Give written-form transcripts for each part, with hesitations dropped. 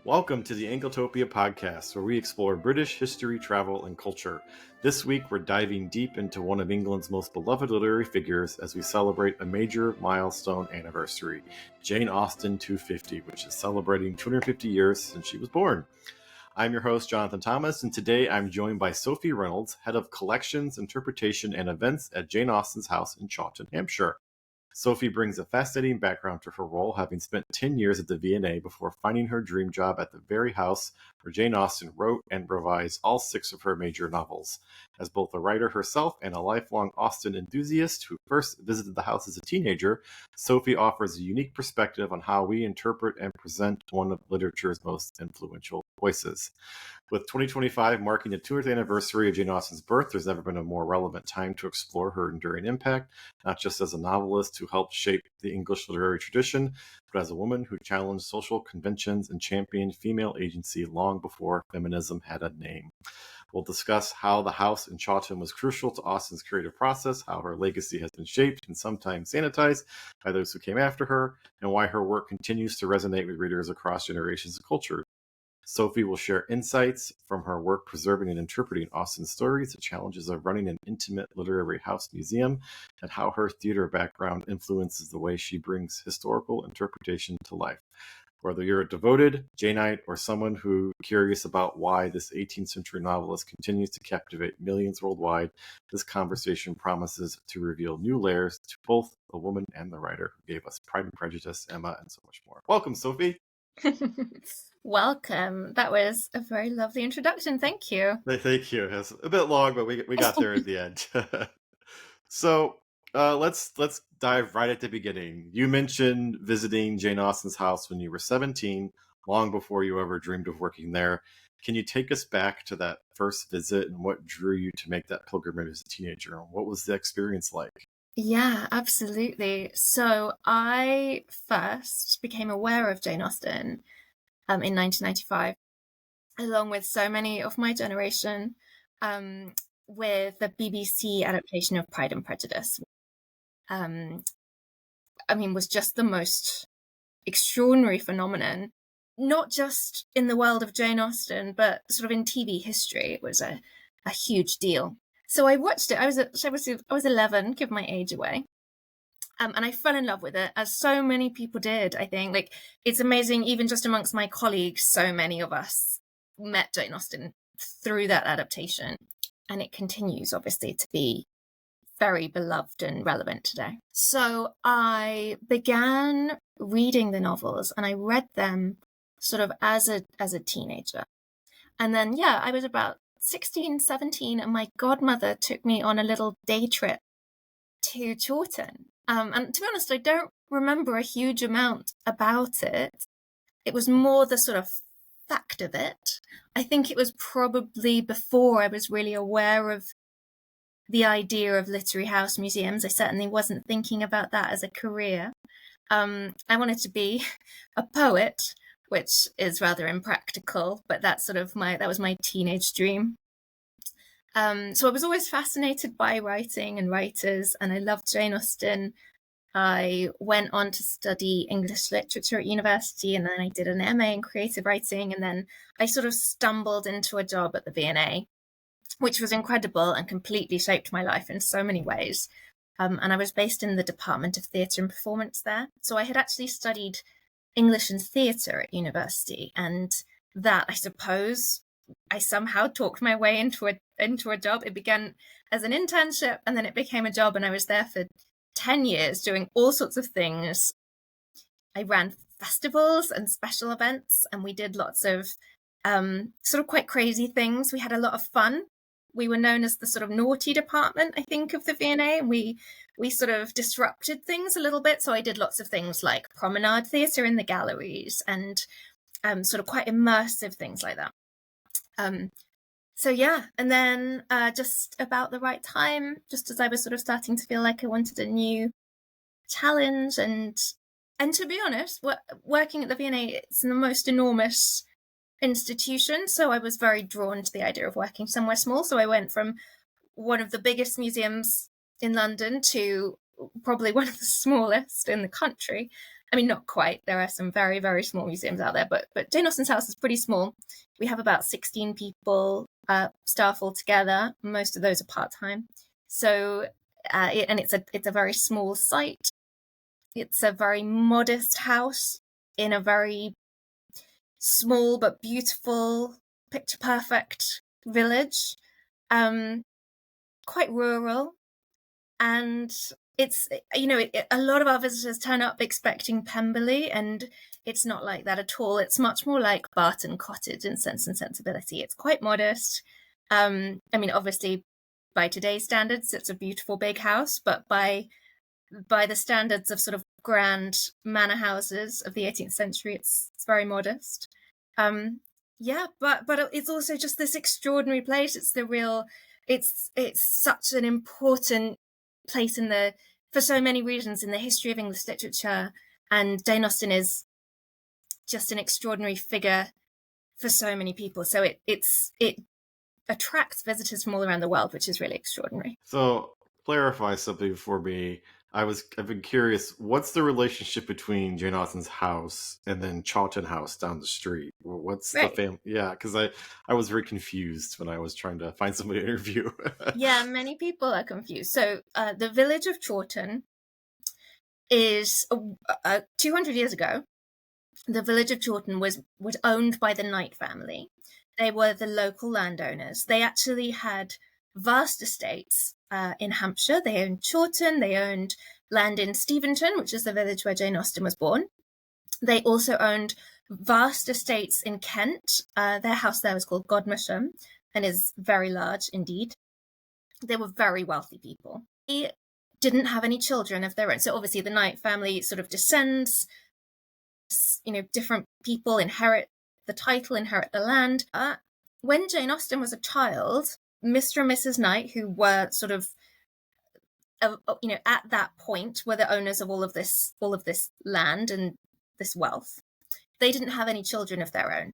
Welcome to the Anglotopia podcast, where we explore British history, travel, and culture. This week, we're diving deep into one of England's most beloved literary figures as we celebrate a major milestone anniversary, Jane Austen 250, which is celebrating 250 years since she was born. I'm your host, Jonathan Thomas, and today I'm joined by Sophie Reynolds, Head of Collections, Interpretation, and Events at Jane Austen's house in Chawton, Hampshire. Sophie brings a fascinating background to her role, having spent 10 years at the V&A before finding her dream job at the very house where Jane Austen wrote and revised all 6 of her major novels. As both a writer herself and a lifelong Austen enthusiast who first visited the house as a teenager, Sophie offers a unique perspective on how we interpret and present one of literature's most influential voices. With 2025 marking the 200th anniversary of Jane Austen's birth, there's never been a more relevant time to explore her enduring impact, not just as a novelist who helped shape the English literary tradition, but as a woman who challenged social conventions and championed female agency long before feminism had a name. We'll discuss how the house in Chawton was crucial to Austen's creative process, how her legacy has been shaped and sometimes sanitized by those who came after her, and why her work continues to resonate with readers across generations and cultures. Sophie will share insights from her work preserving and interpreting Austen's stories, the challenges of running an intimate literary house museum, and how her theater background influences the way she brings historical interpretation to life. Whether you're a devoted Janeite or someone who curious about why this 18th century novelist continues to captivate millions worldwide, this conversation promises to reveal new layers to both the woman and the writer who gave us Pride and Prejudice, Emma, and so much more. Welcome, Sophie. Welcome. That was a very lovely introduction. Thank you. Thank you. It's a bit long, but we got there at the end. So let's dive right at the beginning. You mentioned visiting Jane Austen's house when you were 17, long before you ever dreamed of working there. Can you take us back to that first visit and what drew you to make that pilgrimage as a teenager? What was the experience like? Yeah, absolutely. So I first became aware of Jane Austen in 1995, along with so many of my generation, with the BBC adaptation of Pride and Prejudice. Was just the most extraordinary phenomenon, not just in the world of Jane Austen, but sort of in TV history. It was a huge deal. So I watched it. I was 11, give my age away. And I fell in love with it, as so many people did, I think. Like, it's amazing, even just amongst my colleagues, so many of us met Jane Austen through that adaptation. And it continues, obviously, to be very beloved and relevant today. So I began reading the novels, and I read them sort of as a teenager. And then, I was about 16, 17, and my godmother took me on a little day trip to Chawton. And to be honest, I don't remember a huge amount about it. It was more the sort of fact of it. I think it was probably before I was really aware of the idea of literary house museums. I certainly wasn't thinking about that as a career. I wanted to be a poet, which is rather impractical, but that was my teenage dream. So I was always fascinated by writing and writers, and I loved Jane Austen. I went on to study English literature at university, and then I did an MA in creative writing, and then I sort of stumbled into a job at the V&A, which was incredible and completely shaped my life in so many ways. And I was based in the Department of Theatre and Performance there. So I had actually studied English and theatre at university, and that, I suppose, I somehow talked my way into a job. It began as an internship, and then it became a job, and I was there for 10 years doing all sorts of things. I ran festivals and special events, and we did lots of sort of quite crazy things. We had a lot of fun. We were known as the sort of naughty department, I think, of the V&A, and we sort of disrupted things a little bit. So I did lots of things like promenade theatre in the galleries and sort of quite immersive things like that. And then just about the right time, just as I was sort of starting to feel like I wanted a new challenge, and to be honest, working at the V&A, it's the most enormous institution, so I was very drawn to the idea of working somewhere small. So I went from one of the biggest museums in London to probably one of the smallest in the country, I mean, not quite. There are some very, very small museums out there, but Jane Austen's house is pretty small. We have about 16 people, staff altogether. Most of those are part-time. So, and it's a very small site. It's a very modest house in a very small but beautiful, picture-perfect village. Quite rural, and it's, a lot of our visitors turn up expecting Pemberley, and it's not like that at all. It's much more like Barton Cottage in Sense and Sensibility. It's quite modest. I mean, obviously, by today's standards, it's a beautiful big house, but by the standards of sort of grand manor houses of the 18th century, it's very modest. Yeah, but it's also just this extraordinary place. It's such an important place for so many reasons in the history of English literature, and Jane Austen is just an extraordinary figure for so many people. So it attracts visitors from all around the world, which is really extraordinary. So clarify something for me. I've been curious, what's the relationship between Jane Austen's house and then Chawton House down the street? What's the family? Yeah, because I was very confused when I was trying to find somebody to interview. Yeah, many people are confused. So the village of Chawton is 200 years ago. The village of Chawton was owned by the Knight family. They were the local landowners. They actually had vast estates in Hampshire. They owned Chawton. They owned land in Steventon, which is the village where Jane Austen was born. They also owned vast estates in Kent. Their house there was called Godmersham and is very large indeed. They were very wealthy people. They didn't have any children of their own. So obviously the Knight family sort of descends, different people inherit the title, inherit the land. When Jane Austen was a child, Mr. and Mrs. Knight, who were sort of, at that point, were the owners of all of this land and this wealth. They didn't have any children of their own.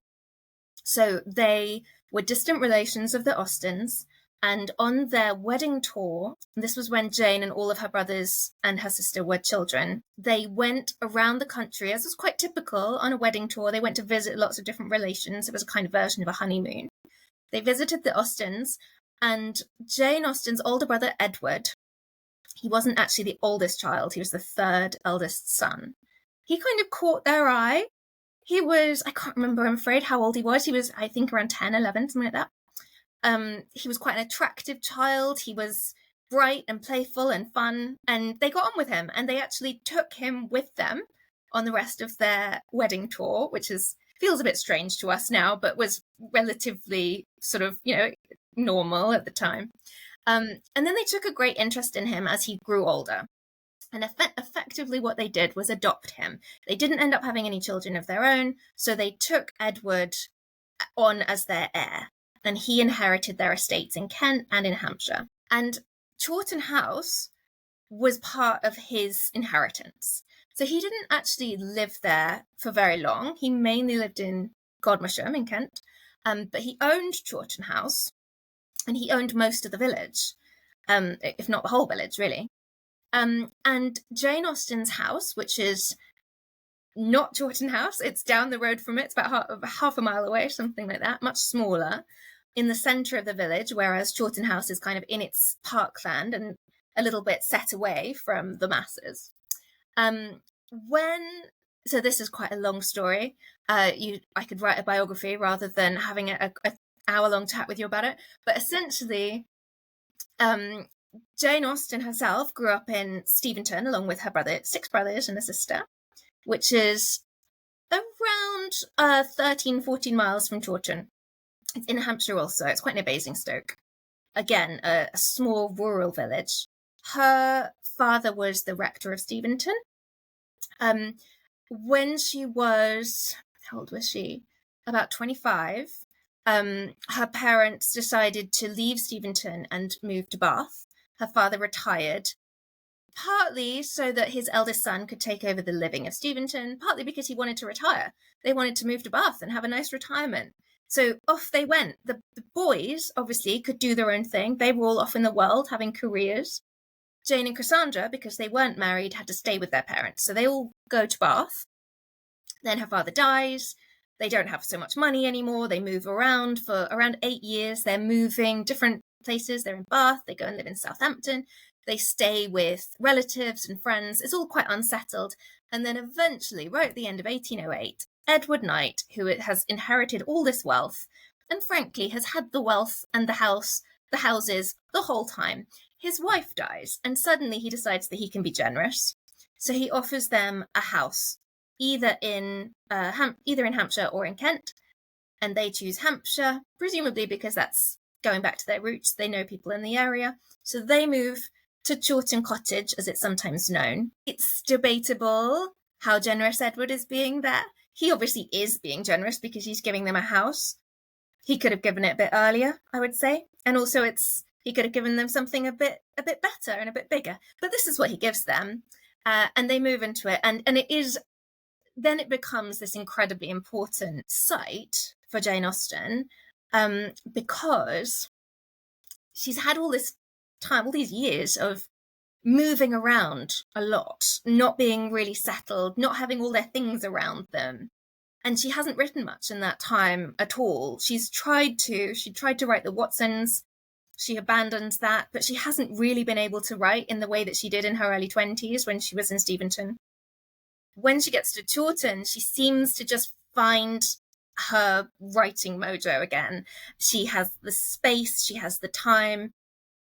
So they were distant relations of the Austens. And on their wedding tour, this was when Jane and all of her brothers and her sister were children, they went around the country, as was quite typical on a wedding tour. They went to visit lots of different relations. It was a kind of version of a honeymoon. They visited the Austens, and Jane Austen's older brother, Edward, he wasn't actually the oldest child. He was the third eldest son. He kind of caught their eye. He was, I can't remember, I'm afraid, how old he was. He was, I think, around 10, 11, something like that. He was quite an attractive child. He was bright and playful and fun, and they got on with him, and they actually took him with them on the rest of their wedding tour, which feels a bit strange to us now, but was relatively sort of, normal at the time. And then they took a great interest in him as he grew older. And effectively what they did was adopt him. They didn't end up having any children of their own, so they took Edward on as their heir. And he inherited their estates in Kent and in Hampshire. And Chawton House was part of his inheritance. So he didn't actually live there for very long. He mainly lived in Godmersham in Kent, but he owned Chawton House, and he owned most of the village, if not the whole village, really. And Jane Austen's house, which is not Chawton House, it's down the road from it, it's about half a mile away, something like that, much smaller, in the centre of the village, whereas Chawton House is kind of in its parkland and a little bit set away from the masses. So this is quite a long story. I could write a biography rather than having a hour-long chat with you about it. But essentially, Jane Austen herself grew up in Steventon along with her 6 brothers and a sister, which is around 13, 14 miles from Chawton. It's in Hampshire also. It's quite near Basingstoke. Again, a small rural village. Her father was the rector of Steventon. When she was, how old was she? About 25. Her parents decided to leave Steventon and move to Bath. Her father retired, partly so that his eldest son could take over the living of Steventon, partly because he wanted to retire. They wanted to move to Bath and have a nice retirement. So off they went. The boys, obviously, could do their own thing. They were all off in the world having careers. Jane and Cassandra, because they weren't married, had to stay with their parents. So they all go to Bath. Then her father dies. They don't have so much money anymore. They move around for around 8 years. They're moving different places. They're in Bath. They go and live in Southampton. They stay with relatives and friends. It's all quite unsettled. And then eventually, right at the end of 1808, Edward Knight, who has inherited all this wealth, and frankly has had the wealth and the houses the whole time, his wife dies, and suddenly he decides that he can be generous. So he offers them a house, either in Hampshire or in Kent, and they choose Hampshire, presumably because that's going back to their roots. They know people in the area, so they move to Chawton Cottage, as it's sometimes known. It's debatable how generous Edward is being there. He obviously is being generous because he's giving them a house. He could have given it a bit earlier, I would say, and also he could have given them something a bit better and a bit bigger. But this is what he gives them, and they move into it, and it is. Then it becomes this incredibly important site for Jane Austen, because she's had all this time, all these years of moving around a lot, not being really settled, not having all their things around them. And she hasn't written much in that time at all. She tried to write the Watsons. She abandoned that, but she hasn't really been able to write in the way that she did in her early 20s when she was in Steventon. When she gets to Chawton, she seems to just find her writing mojo again. She has the space, she has the time.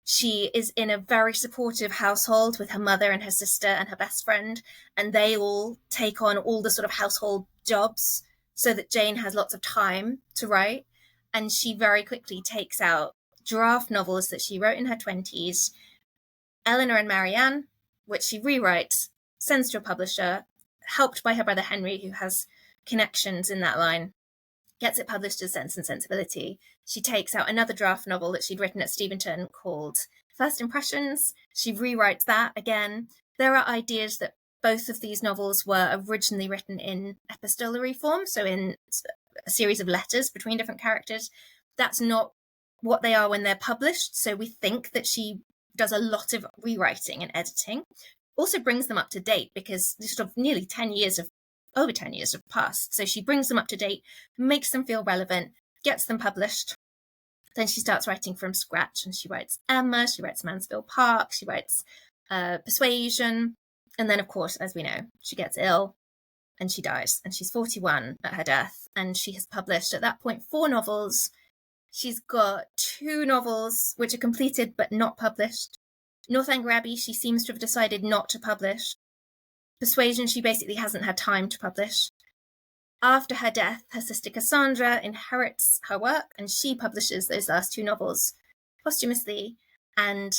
She is in a very supportive household with her mother and her sister and her best friend, and they all take on all the sort of household jobs so that Jane has lots of time to write. And she very quickly takes out draft novels that she wrote in her 20s, Eleanor and Marianne, which she rewrites, sends to a publisher, helped by her brother Henry, who has connections in that line, gets it published as Sense and Sensibility. She takes out another draft novel that she'd written at Steventon called First Impressions. She rewrites that again. There are ideas that both of these novels were originally written in epistolary form, so in a series of letters between different characters. That's not what they are when they're published, so we think that she does a lot of rewriting and editing. Also brings them up to date because sort of over 10 years have passed. So she brings them up to date, makes them feel relevant, gets them published. Then she starts writing from scratch, and she writes Emma, she writes Mansfield Park, she writes Persuasion. And then, of course, as we know, she gets ill and she dies, and she's 41 at her death. And she has published at that point 4 novels. She's got 2 novels which are completed but not published. Northanger Abbey, she seems to have decided not to publish. Persuasion, she basically hasn't had time to publish. After her death, her sister Cassandra inherits her work, and she publishes those last 2 novels posthumously. And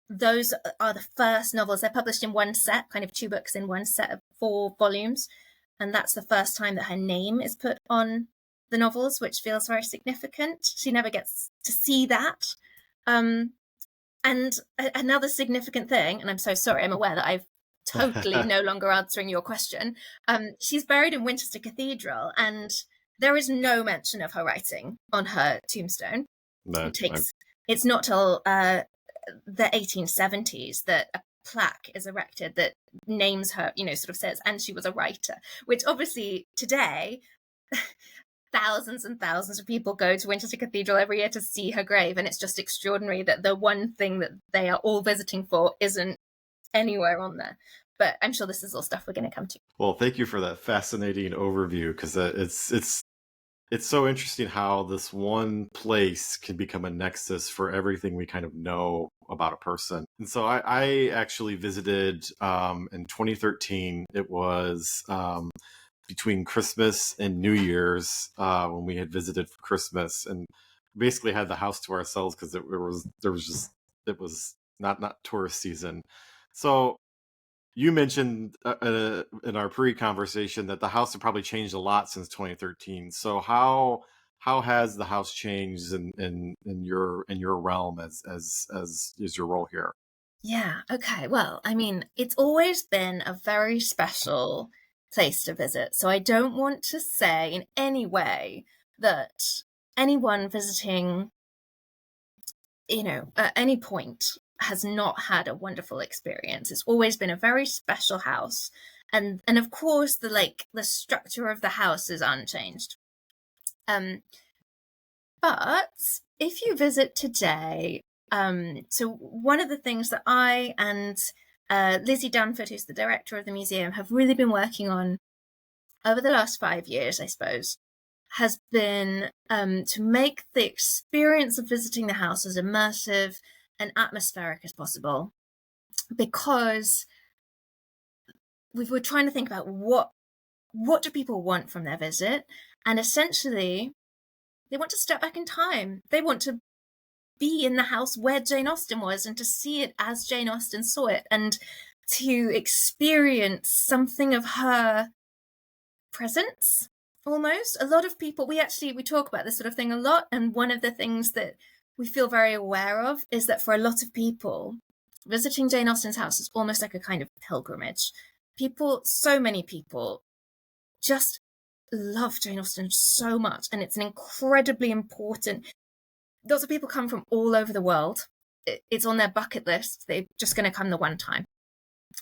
those are the first novels. They're published in one set, kind of 2 books in one set of 4 volumes. And that's the first time that her name is put on the novels, which feels very significant. She never gets to see that. And another significant thing, and I'm so sorry, I'm aware that I've totally no longer answering your question. She's buried in Winchester Cathedral, and there is no mention of her writing on her tombstone. No, it's not till the 1870s that a plaque is erected that names her, sort of says, and she was a writer, which obviously today thousands and thousands of people go to Winchester Cathedral every year to see her grave, and it's just extraordinary that the one thing that they are all visiting for isn't anywhere on there. But I'm sure this is all stuff we're going to come to. Well, thank you for that fascinating overview, because it's so interesting how this one place can become a nexus for everything we kind of know about a person. And so I actually visited in 2013. It was between Christmas and New Year's when we had visited for Christmas, and basically had the house to ourselves because it was not tourist season. So you mentioned in our pre-conversation that the house had probably changed a lot since 2013. So how has the house changed in your realm as your role here? Yeah. Okay. Well, I mean, it's always been a very special place to visit. So I don't want to say in any way that anyone visiting, at any point has not had a wonderful experience. It's always been a very special house. And of course the structure of the house is unchanged. But if you visit today, so one of the things that I and Lizzie Danford, who's the director of the museum, have really been working on over the last 5 years, I suppose, has been to make the experience of visiting the house as immersive and atmospheric as possible, because we were trying to think about what do people want from their visit, and essentially they want to step back in time. They want to be in the house where Jane Austen was and to see it as Jane Austen saw it, and to experience something of her presence. Almost a lot of people, we talk about this sort of thing a lot, and one of the things that we feel very aware of is that for a lot of people, visiting Jane Austen's house is almost like a kind of pilgrimage. So many people just love Jane Austen so much, and it's an incredibly important. Lots of people come from all over the world. It's on their bucket list. They're just going to come the one time.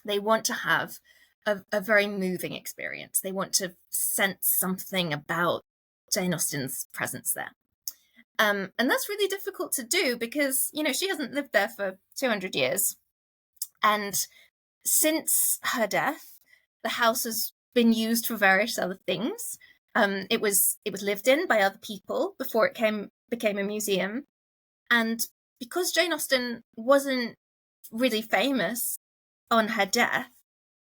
They want to have a very moving experience. They want to sense something about Jane Austen's presence there. And that's really difficult to do because, she hasn't lived there for 200 years. And since her death, the house has been used for various other things. It was lived in by other people before it became a museum. And because Jane Austen wasn't really famous on her death,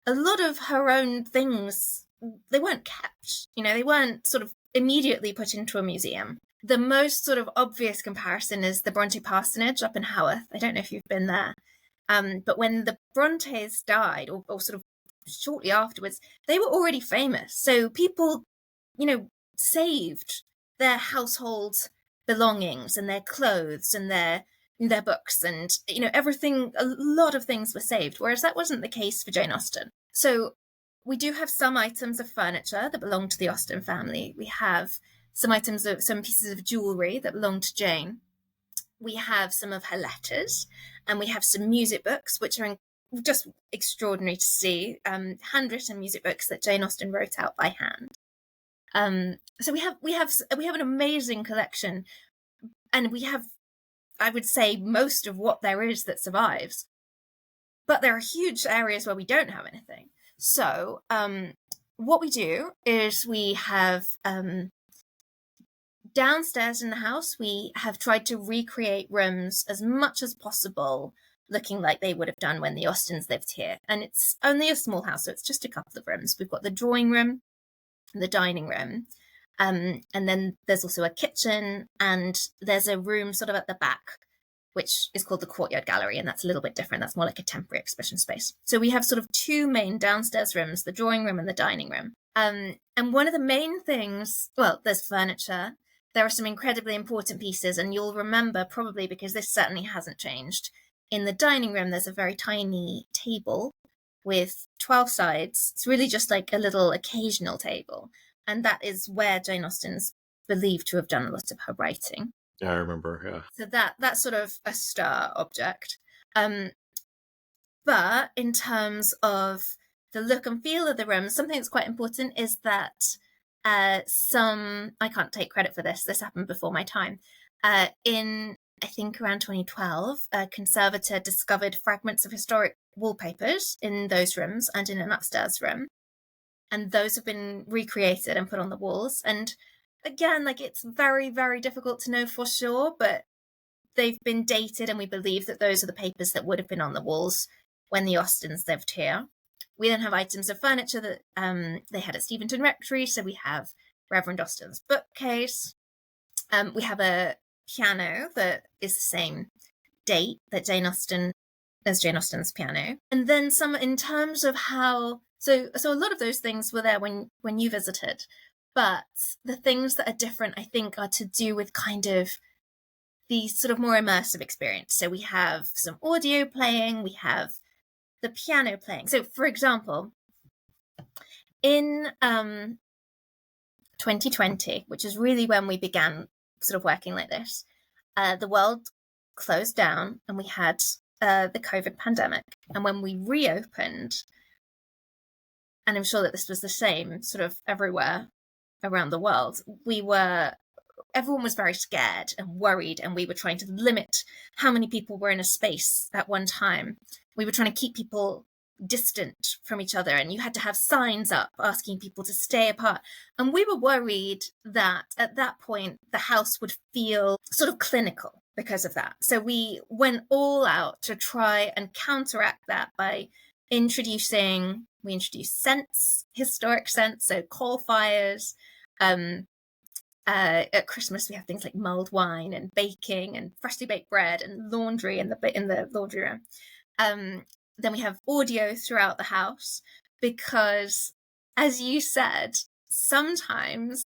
a lot of her own things, they weren't kept. They weren't sort of immediately put into a museum. The most sort of obvious comparison is the Bronte parsonage up in Haworth. I don't know if you've been there. But when the Brontes died, or sort of shortly afterwards, they were already famous. So people, saved their household belongings and their clothes and their books and, everything. A lot of things were saved, whereas that wasn't the case for Jane Austen. So we do have some items of furniture that belong to the Austen family. We have some pieces of jewellery that belong to Jane. We have some of her letters, and we have some music books, which are just extraordinary to see, handwritten music books that Jane Austen wrote out by hand. So we have an amazing collection, and we have, I would say, most of what there is that survives. But there are huge areas where we don't have anything. So what we do is we have downstairs in the house, we have tried to recreate rooms as much as possible looking like they would have done when the Austens lived here. And it's only a small house, so it's just a couple of rooms. We've got the drawing room, the dining room, and then there's also a kitchen, and there's a room sort of at the back, which is called the courtyard gallery, and that's a little bit different. That's more like a temporary exhibition space. So we have sort of two main downstairs rooms, the drawing room and the dining room. And one of the main things, well, there's furniture. There are some incredibly important pieces, and you'll remember probably, because this certainly hasn't changed. In the dining room, there's a very tiny table with 12 sides. It's really just like a little occasional table. And that is where Jane Austen's believed to have done a lot of her writing. Yeah, I remember, yeah. So that's sort of a star object. But in terms of the look and feel of the room, something that's quite important is that I can't take credit for this happened before my time. In, I think, around 2012, a conservator discovered fragments of historic wallpapers in those rooms and in an upstairs room. And those have been recreated and put on the walls. And again, it's very, very difficult to know for sure, but they've been dated, and we believe that those are the papers that would have been on the walls when the Austens lived here. We then have items of furniture that they had at Steventon Rectory. So we have Reverend Austen's bookcase. We have a piano that is the same date that Jane Austen's piano. And then some in terms of how, so a lot of those things were there when you visited. But the things that are different, I think, are to do with kind of the sort of more immersive experience. So we have some audio playing, we have the piano playing. So, for example, in 2020, which is really when we began sort of working like this, the world closed down, and we had the COVID pandemic. And when we reopened, and I'm sure that this was the same sort of everywhere around the world, everyone was very scared and worried, and we were trying to limit how many people were in a space at one time. We were trying to keep people distant from each other, and you had to have signs up asking people to stay apart. And we were worried that at that point, the house would feel sort of clinical because of that. So we went all out to try and counteract that by introducing scents, historic scents, so coal fires. At Christmas, we have things like mulled wine and baking and freshly baked bread and laundry in the laundry room. Then we have audio throughout the house because, as you said, sometimes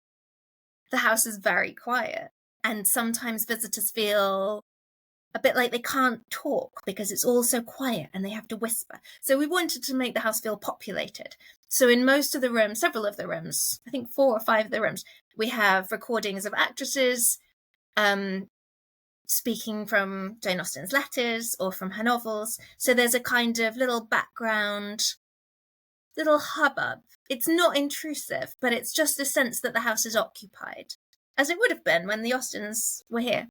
the house is very quiet, and sometimes visitors feel a bit like they can't talk because it's all so quiet and they have to whisper. So we wanted to make the house feel populated. So in most of the rooms, several of the rooms, I think 4 or 5 of the rooms, we have recordings of actresses speaking from Jane Austen's letters or from her novels. So there's a kind of little background, little hubbub. It's not intrusive, but it's just a sense that the house is occupied, as it would have been when the Austens were here.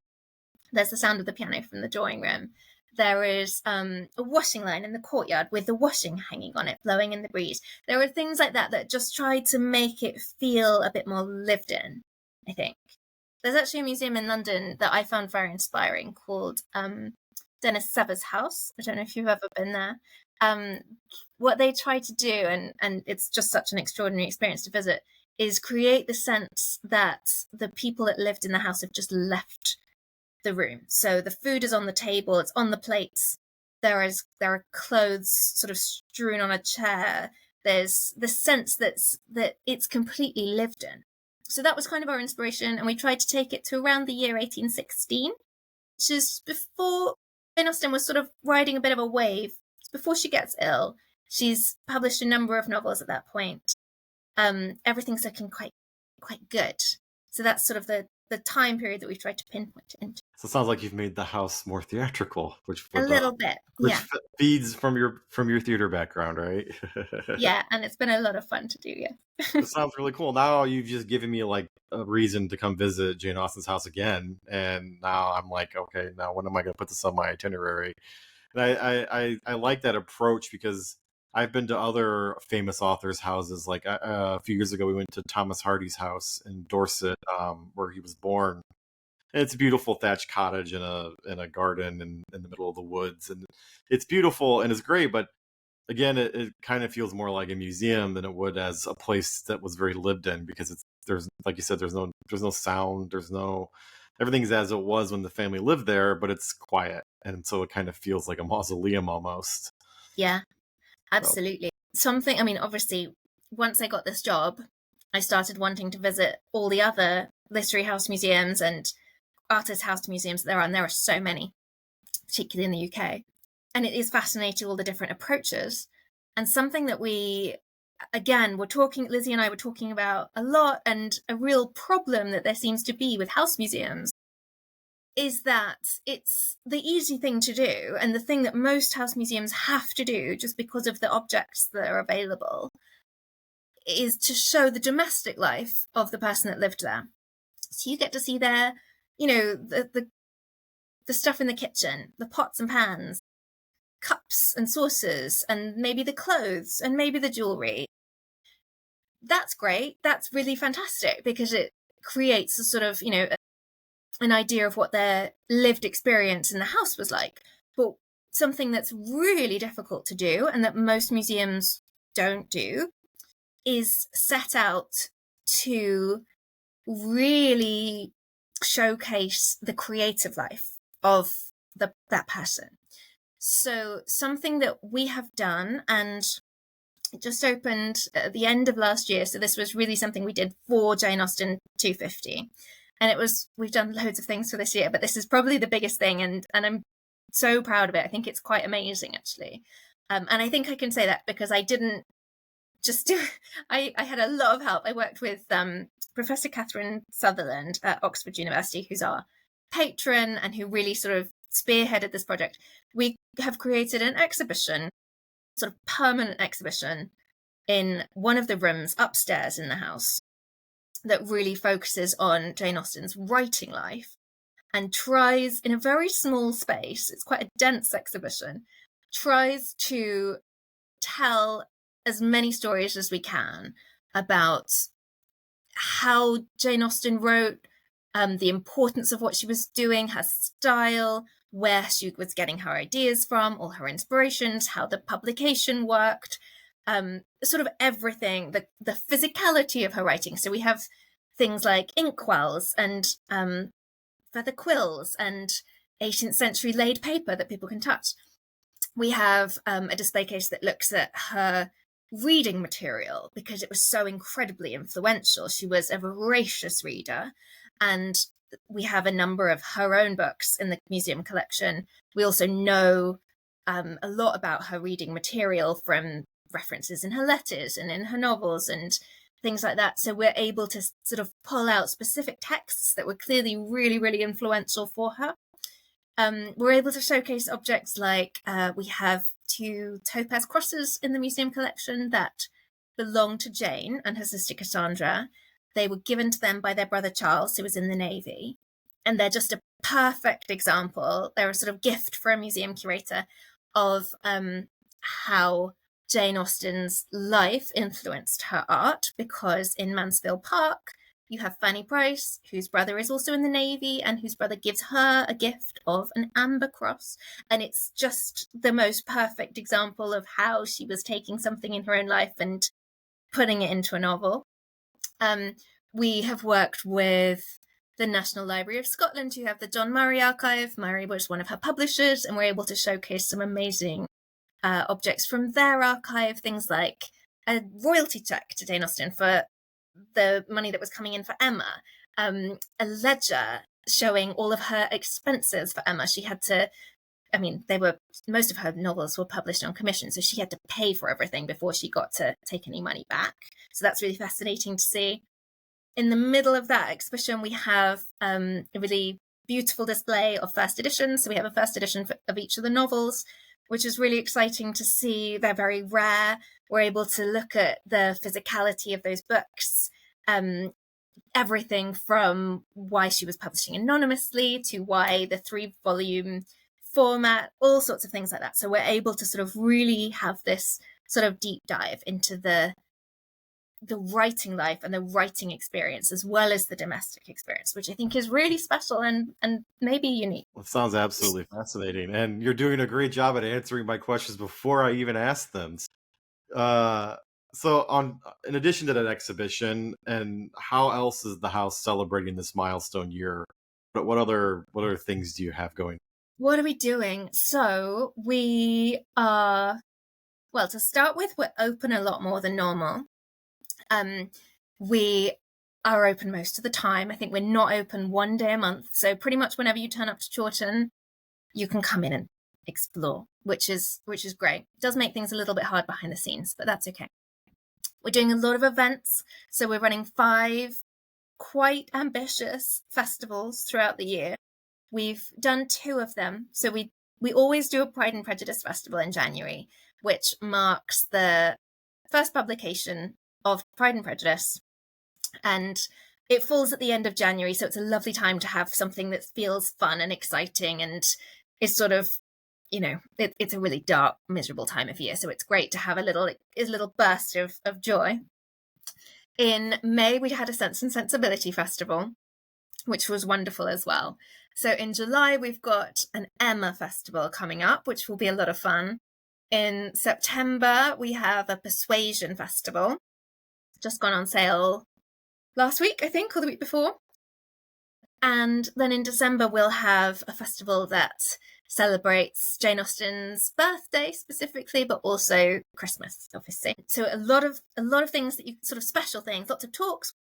There's the sound of the piano from the drawing room. There is a washing line in the courtyard with the washing hanging on it, blowing in the breeze. There are things like that that just try to make it feel a bit more lived in, I think. There's actually a museum in London that I found very inspiring called Dennis Sever's House. I don't know if you've ever been there. What they try to do, and it's just such an extraordinary experience to visit, is create the sense that the people that lived in the house have just left the room. So the food is on the table, it's on the plates. There are clothes sort of strewn on a chair. There's the sense that it's completely lived in. So that was kind of our inspiration, and we tried to take it to around the year 1816, which is before Jane Austen was sort of riding a bit of a wave. Before she gets ill, she's published a number of novels at that point. Everything's looking quite good. So that's sort of the time period that we've tried to pinpoint it into. So it sounds like you've made the house more theatrical, which feeds from your theater background, right? Yeah, and it's been a lot of fun to do. Yeah, it sounds really cool. Now you've just given me like a reason to come visit Jane Austen's house again, and now I'm like, okay, now when am I going to put this on my itinerary? And I like that approach because I've been to other famous authors' houses. Like a few years ago, we went to Thomas Hardy's house in Dorset, where he was born. And it's a beautiful thatched cottage in a garden in the middle of the woods, and it's beautiful and it's great. But again, it kind of feels more like a museum than it would as a place that was very lived in, because there's like you said, there's no sound, everything's as it was when the family lived there, but it's quiet, and so it kind of feels like a mausoleum almost. Yeah. Absolutely. Something, I mean, obviously, once I got this job, I started wanting to visit all the other literary house museums and artist house museums there are, and there are so many, particularly in the UK. And it is fascinating, all the different approaches. And something that Lizzie and I were talking about a lot, and a real problem that there seems to be with house museums, is that it's the easy thing to do, and the thing that most house museums have to do just because of the objects that are available is to show the domestic life of the person that lived there. So you get to see their, the stuff in the kitchen, the pots and pans, cups and saucers, and maybe the clothes and maybe the jewelry. That's great. That's really fantastic because it creates a sort of, an idea of what their lived experience in the house was like. But something that's really difficult to do, and that most museums don't do, is set out to really showcase the creative life of that person. So something that we have done, and it just opened at the end of last year, so this was really something we did for Jane Austen 250. And we've done loads of things for this year, but this is probably the biggest thing, and I'm so proud of it. I think it's quite amazing, actually. And I think I can say that because I didn't just do it. I had a lot of help. I worked with Professor Catherine Sutherland at Oxford University, who's our patron and who really sort of spearheaded this project, we have created an exhibition, sort of permanent exhibition, in one of the rooms upstairs in the house that really focuses on Jane Austen's writing life and tries, in a very small space, it's quite a dense exhibition, tries to tell as many stories as we can about how Jane Austen wrote, the importance of what she was doing, her style, where she was getting her ideas from, all her inspirations, how the publication worked, sort of everything, the physicality of her writing. So we have things like inkwells and feather quills and 18th century laid paper that people can touch. We have a display case that looks at her reading material because it was so incredibly influential. She was a voracious reader, and we have a number of her own books in the museum collection. We also know a lot about her reading material from references in her letters and in her novels and things like that. So we're able to sort of pull out specific texts that were clearly really, really influential for her. We're able to showcase objects like we have 2 topaz crosses in the museum collection that belong to Jane and her sister Cassandra. They were given to them by their brother Charles, who was in the Navy. And they're just a perfect example. They're a sort of gift for a museum curator of how Jane Austen's life influenced her art, because in Mansfield Park, you have Fanny Price, whose brother is also in the Navy and whose brother gives her a gift of an amber cross. And it's just the most perfect example of how she was taking something in her own life and putting it into a novel. We have worked with the National Library of Scotland, who have the John Murray Archive. Murray was one of her publishers, and we're able to showcase some amazing objects from their archive, things like a royalty check to Jane Austen for the money that was coming in for Emma, a ledger showing all of her expenses for Emma. She had to, most of her novels were published on commission, so she had to pay for everything before she got to take any money back. So that's really fascinating to see. In the middle of that exhibition, we have a really beautiful display of first editions. So we have a first edition of each of the novels, which is really exciting to see. They're very rare. We're able to look at the physicality of those books, everything from why she was publishing anonymously to why the 3-volume format, all sorts of things like that. So we're able to sort of really have this sort of deep dive into the writing life and the writing experience, as well as the domestic experience, which I think is really special and maybe unique. Well, it sounds absolutely fascinating. And you're doing a great job at answering my questions before I even asked them. So in addition to that exhibition, and how else is the house celebrating this milestone year? What other things do you have going? What are we doing? So we are, well, to start with, we're open a lot more than normal. We are open most of the time. I think we're not open one day a month. So pretty much whenever you turn up to Chawton, you can come in and explore, which is great. It does make things a little bit hard behind the scenes, but that's okay. We're doing a lot of events. So we're running 5 quite ambitious festivals throughout the year. We've done 2 of them. So we always do a Pride and Prejudice festival in January, which marks the first publication of Pride and Prejudice. And it falls at the end of January, so it's a lovely time to have something that feels fun and exciting and is sort of, it's a really dark, miserable time of year. So it's great to have a little burst of joy. In May, we had a Sense and Sensibility Festival, which was wonderful as well. So in July, we've got an Emma Festival coming up, which will be a lot of fun. In September, we have a Persuasion Festival, just gone on sale last week, I think, or the week before. And then in December, we'll have a festival that celebrates Jane Austen's birthday specifically, but also Christmas, obviously. So a lot of things that sort of special things, lots of talks,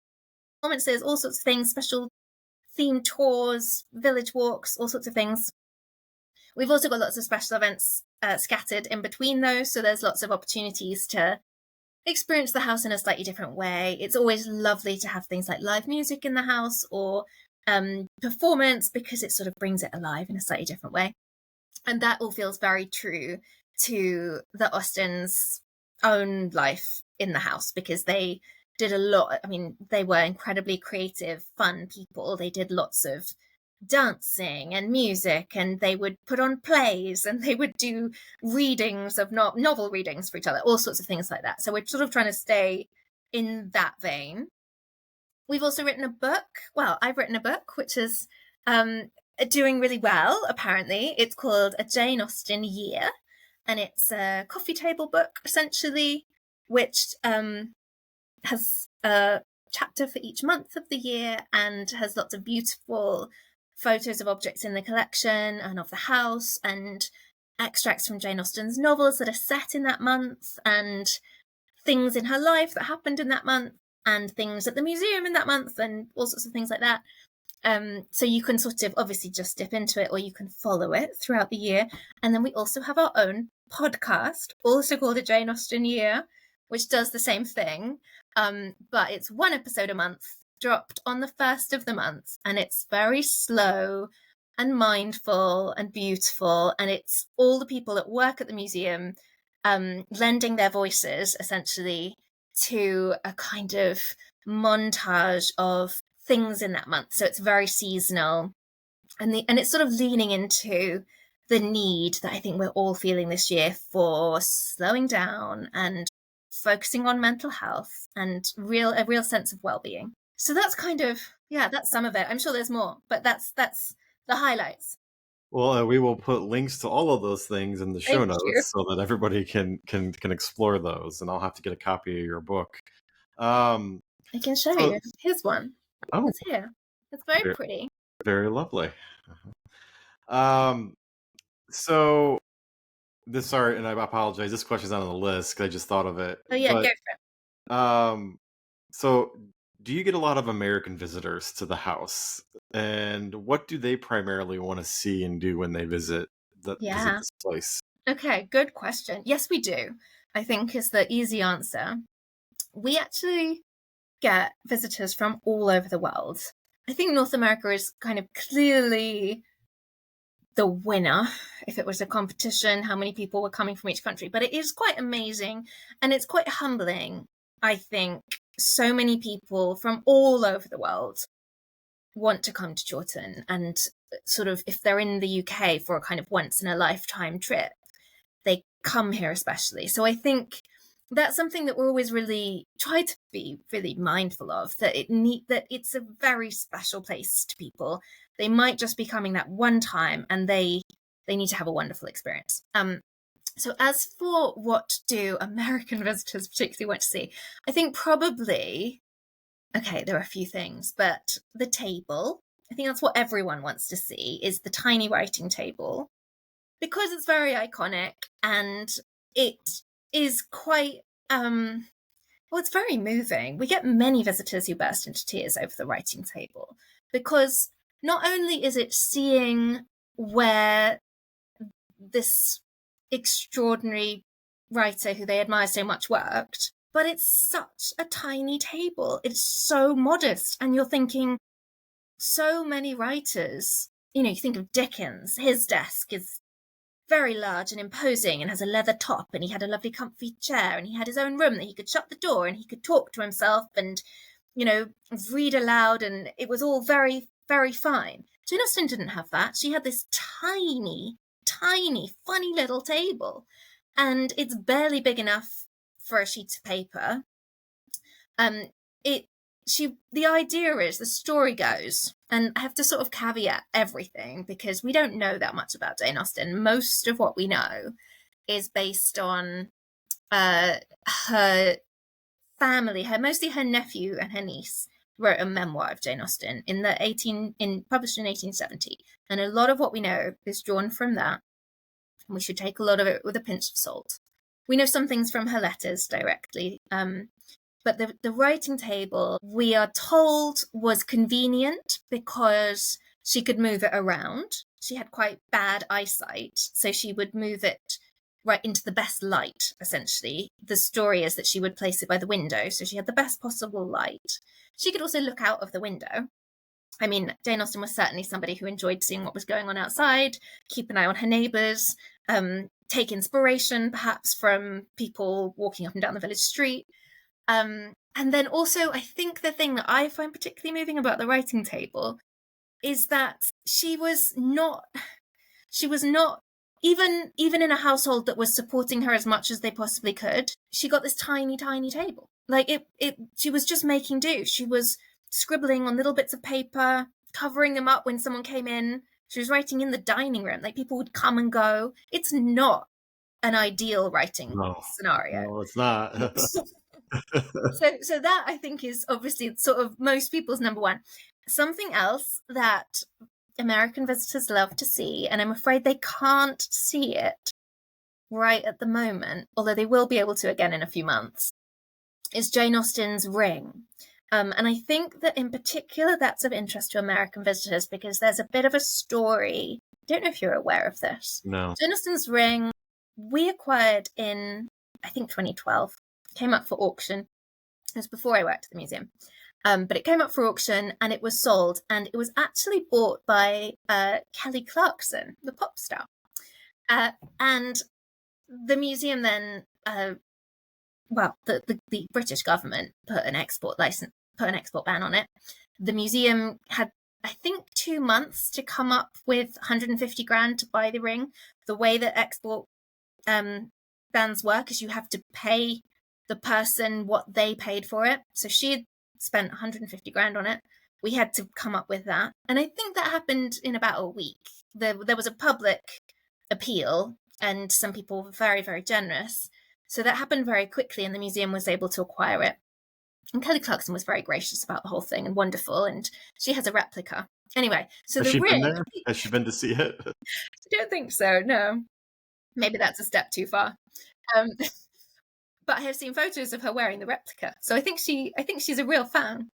performances, all sorts of things, special themed tours, village walks, all sorts of things. We've also got lots of special events scattered in between those. So there's lots of opportunities to experience the house in a slightly different way. It's always lovely to have things like live music in the house or performance, because it sort of brings it alive in a slightly different way. And that all feels very true to the Austens' own life in the house, because they did a lot. I mean, they were incredibly creative, fun people. They did lots of dancing and music, and they would put on plays, and they would do readings of novel readings for each other, all sorts of things like that. So we're sort of trying to stay in that vein. We've also written a book. Well, I've written a book, which is doing really well, apparently. It's called A Jane Austen Year, and it's a coffee table book, essentially, which has a chapter for each month of the year and has lots of beautiful photos of objects in the collection and of the house, and extracts from Jane Austen's novels that are set in that month, and things in her life that happened in that month, and things at the museum in that month, and all sorts of things like that. So you can sort of obviously just dip into it, or you can follow it throughout the year. And then we also have our own podcast, also called A Jane Austen Year, which does the same thing. But it's one episode a month, dropped on the first of the month. And it's very slow and mindful and beautiful. And it's all the people that work at the museum lending their voices, essentially, to a kind of montage of things in that month. So it's very seasonal, and it's sort of leaning into the need that I think we're all feeling this year for slowing down and focusing on mental health and a real sense of well-being. So that's kind of, that's some of it. I'm sure there's more, but that's the highlights. Well, we will put links to all of those things in the show Thank notes you. so that everybody can explore those, and I'll have to get a copy of your book. I can show you. Here's one. Oh, it's here. It's very pretty. Very lovely. So this, sorry, and I apologize, this question's not on the list because I just thought of it. Oh yeah, but, go for it. So do you get a lot of American visitors to the house, and what do they primarily want to see and do when they visit this place? Okay, good question. Yes, we do, I think, is the easy answer. We actually get visitors from all over the world. I think North America is kind of clearly the winner if it was a competition, how many people were coming from each country. But it is quite amazing, and it's quite humbling, I think. So many people from all over the world want to come to Chawton, and sort of, if they're in the UK for a kind of once in a lifetime trip, they come here especially. So I think that's something that we're always really try to be really mindful of, that it's a very special place to people. They might just be coming that one time, and they need to have a wonderful experience. So as for what do American visitors particularly want to see, I think probably, okay, there are a few things, but the table, I think that's what everyone wants to see, is the tiny writing table, because it's very iconic, and it is quite, it's very moving. We get many visitors who burst into tears over the writing table, because not only is it seeing where this extraordinary writer who they admire so much worked, but it's such a tiny table. It's so modest, and you're thinking, so many writers, you think of Dickens, his desk is very large and imposing and has a leather top, and he had a lovely comfy chair, and he had his own room that he could shut the door and he could talk to himself and, read aloud, and it was all very, very fine. Jane Austen didn't have that. She had this tiny, funny little table, and it's barely big enough for a sheet of paper. The idea is, the story goes, and I have to sort of caveat everything because we don't know that much about Jane Austen. Most of what we know is based on her family. Mostly her nephew and her niece wrote a memoir of Jane Austen published in 1870, and a lot of what we know is drawn from that. And we should take a lot of it with a pinch of salt. We know some things from her letters directly. But the writing table, we are told, was convenient because she could move it around. She had quite bad eyesight, so she would move it right into the best light, essentially. The story is that she would place it by the window, so she had the best possible light. She could also look out of the window. I mean, Jane Austen was certainly somebody who enjoyed seeing what was going on outside, keep an eye on her neighbours, take inspiration perhaps from people walking up and down the village street. And then also, I think the thing that I find particularly moving about the writing table is that she was not even in a household that was supporting her as much as they possibly could. She got this tiny table. Like she was just making do. She was scribbling on little bits of paper, covering them up when someone came in. She was writing in the dining room. Like, people would come and go. It's not an ideal writing scenario. No, it's not. So that, I think, is obviously sort of most people's number one. Something else that American visitors love to see, and I'm afraid they can't see it right at the moment, although they will be able to again in a few months, is Jane Austen's ring. And I think that in particular that's of interest to American visitors because there's a bit of a story. I don't know if you're aware of this. No. Jane Austen's ring we acquired in, I think, 2012. Came up for auction. It was before I worked at the museum. But it came up for auction and it was sold, and it was actually bought by Kelly Clarkson, the pop star. And the museum then, the British government put an export ban on it. The museum had, I think, 2 months to come up with 150 grand to buy the ring. The way that export bans work is you have to pay the person what they paid for it. So she had spent 150 grand on it. We had to come up with that. And I think that happened in about a week. There was a public appeal and some people were very, very generous. So that happened very quickly and the museum was able to acquire it. And Kelly Clarkson was very gracious about the whole thing and wonderful. And she has a replica. Anyway, so Has the she ring... been there? Has she been to see it? I don't think so, no. Maybe that's a step too far. But I have seen photos of her wearing the replica. So I think she's a real fan.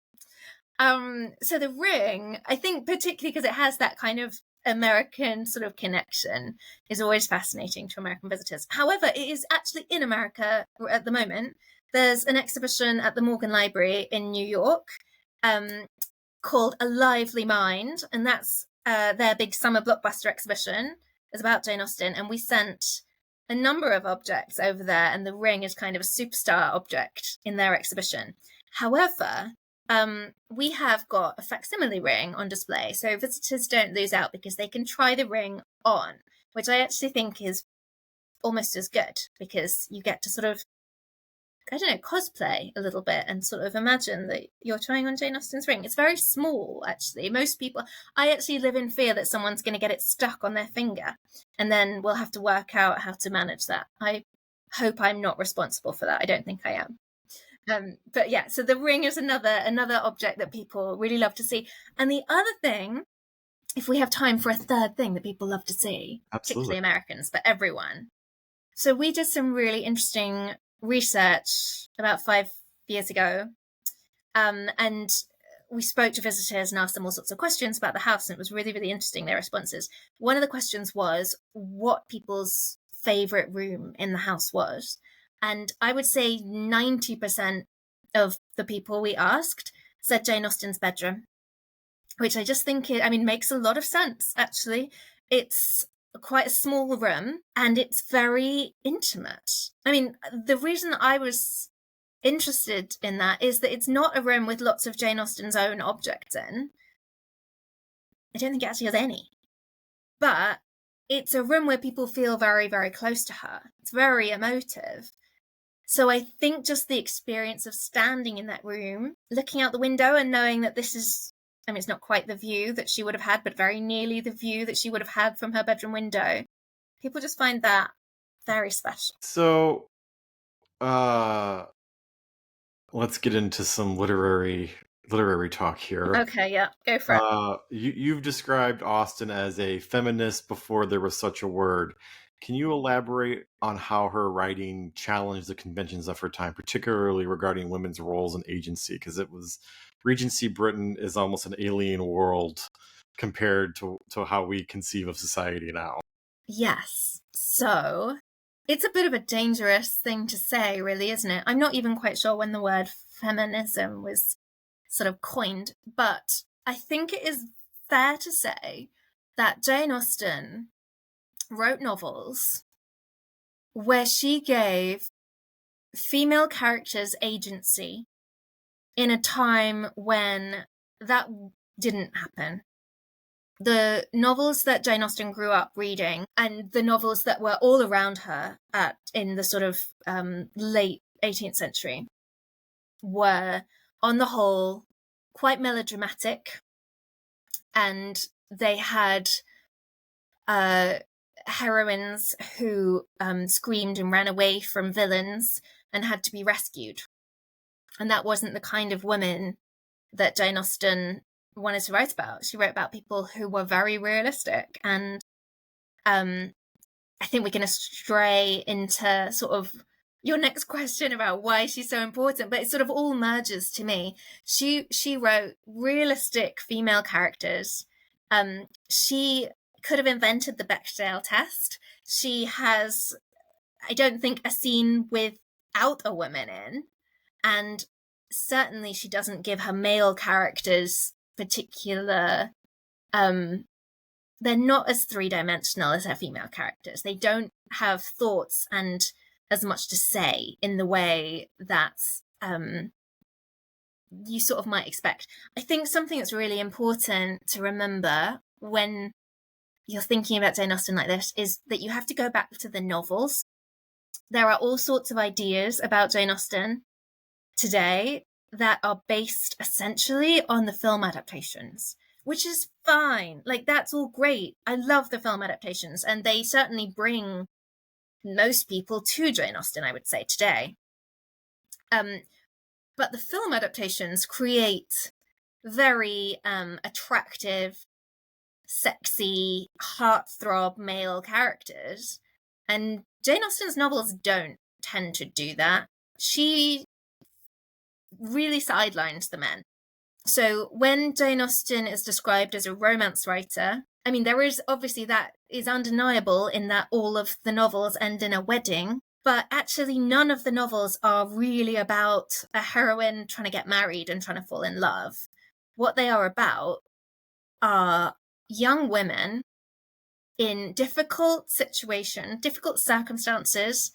So the ring, I think particularly because it has that kind of American sort of connection, is always fascinating to American visitors. However, it is actually in America at the moment. There's an exhibition at the Morgan Library in New York called A Lively Mind, and that's their big summer blockbuster exhibition. It's about Jane Austen, and we sent a number of objects over there, and the ring is kind of a superstar object in their exhibition. However, we have got a facsimile ring on display, so visitors don't lose out because they can try the ring on, which I actually think is almost as good because you get to sort of, I don't know, cosplay a little bit and sort of imagine that you're trying on Jane Austen's ring. It's very small, actually. Most people, I actually live in fear that someone's going to get it stuck on their finger and then we'll have to work out how to manage that. I hope I'm not responsible for that. I don't think I am. But yeah, so the ring is another object that people really love to see. And the other thing, if we have time for a third thing that people love to see, particularly Americans, but everyone. So we did some really interesting research about 5 years ago, and we spoke to visitors and asked them all sorts of questions about the house, and it was really, really interesting, their responses. One of the questions was what people's favourite room in the house was, and I would say 90% of the people we asked said Jane Austen's bedroom, which I just think makes a lot of sense, actually. It's quite a small room and it's very intimate. I mean, the reason I was interested in that is that it's not a room with lots of Jane Austen's own objects in. I don't think it actually has any. But it's a room where people feel very, very close to her. It's very emotive. So I think just the experience of standing in that room, looking out the window and knowing that this is, it's not quite the view that she would have had, but very nearly the view that she would have had from her bedroom window. People just find that very special. So, let's get into some literary talk here. Okay, yeah, go for it. You've described Austen as a feminist before there was such a word. Can you elaborate on how her writing challenged the conventions of her time, particularly regarding women's roles and agency? Because Regency Britain is almost an alien world compared to how we conceive of society now. Yes. So it's a bit of a dangerous thing to say, really, isn't it? I'm not even quite sure when the word feminism was sort of coined, but I think it is fair to say that Jane Austen wrote novels where she gave female characters agency in a time when that didn't happen. The novels that Jane Austen grew up reading and the novels that were all around her in the sort of late 18th century were, on the whole, quite melodramatic, and they had heroines who screamed and ran away from villains and had to be rescued. And that wasn't the kind of women that Jane Austen wanted to write about. She wrote about people who were very realistic. And I think we're going to stray into sort of your next question about why she's so important, but it sort of all merges to me. She wrote realistic female characters. She could have invented the Bechdel test. She has, I don't think, a scene without a woman in. And certainly she doesn't give her male characters particular... they're not as three-dimensional as her female characters. They don't have thoughts and as much to say in the way that you sort of might expect. I think something that's really important to remember when you're thinking about Jane Austen like this is that you have to go back to the novels. There are all sorts of ideas about Jane Austen today that are based essentially on the film adaptations, which is fine. Like, that's all great. I love the film adaptations, and they certainly bring most people to Jane Austen, I would say, today. But the film adaptations create very attractive, sexy, heartthrob male characters, and Jane Austen's novels don't tend to do that. She really sidelines the men. So when Jane Austen is described as a romance writer, I mean, there is obviously, that is undeniable in that all of the novels end in a wedding, but actually none of the novels are really about a heroine trying to get married and trying to fall in love. What they are about are young women in difficult circumstances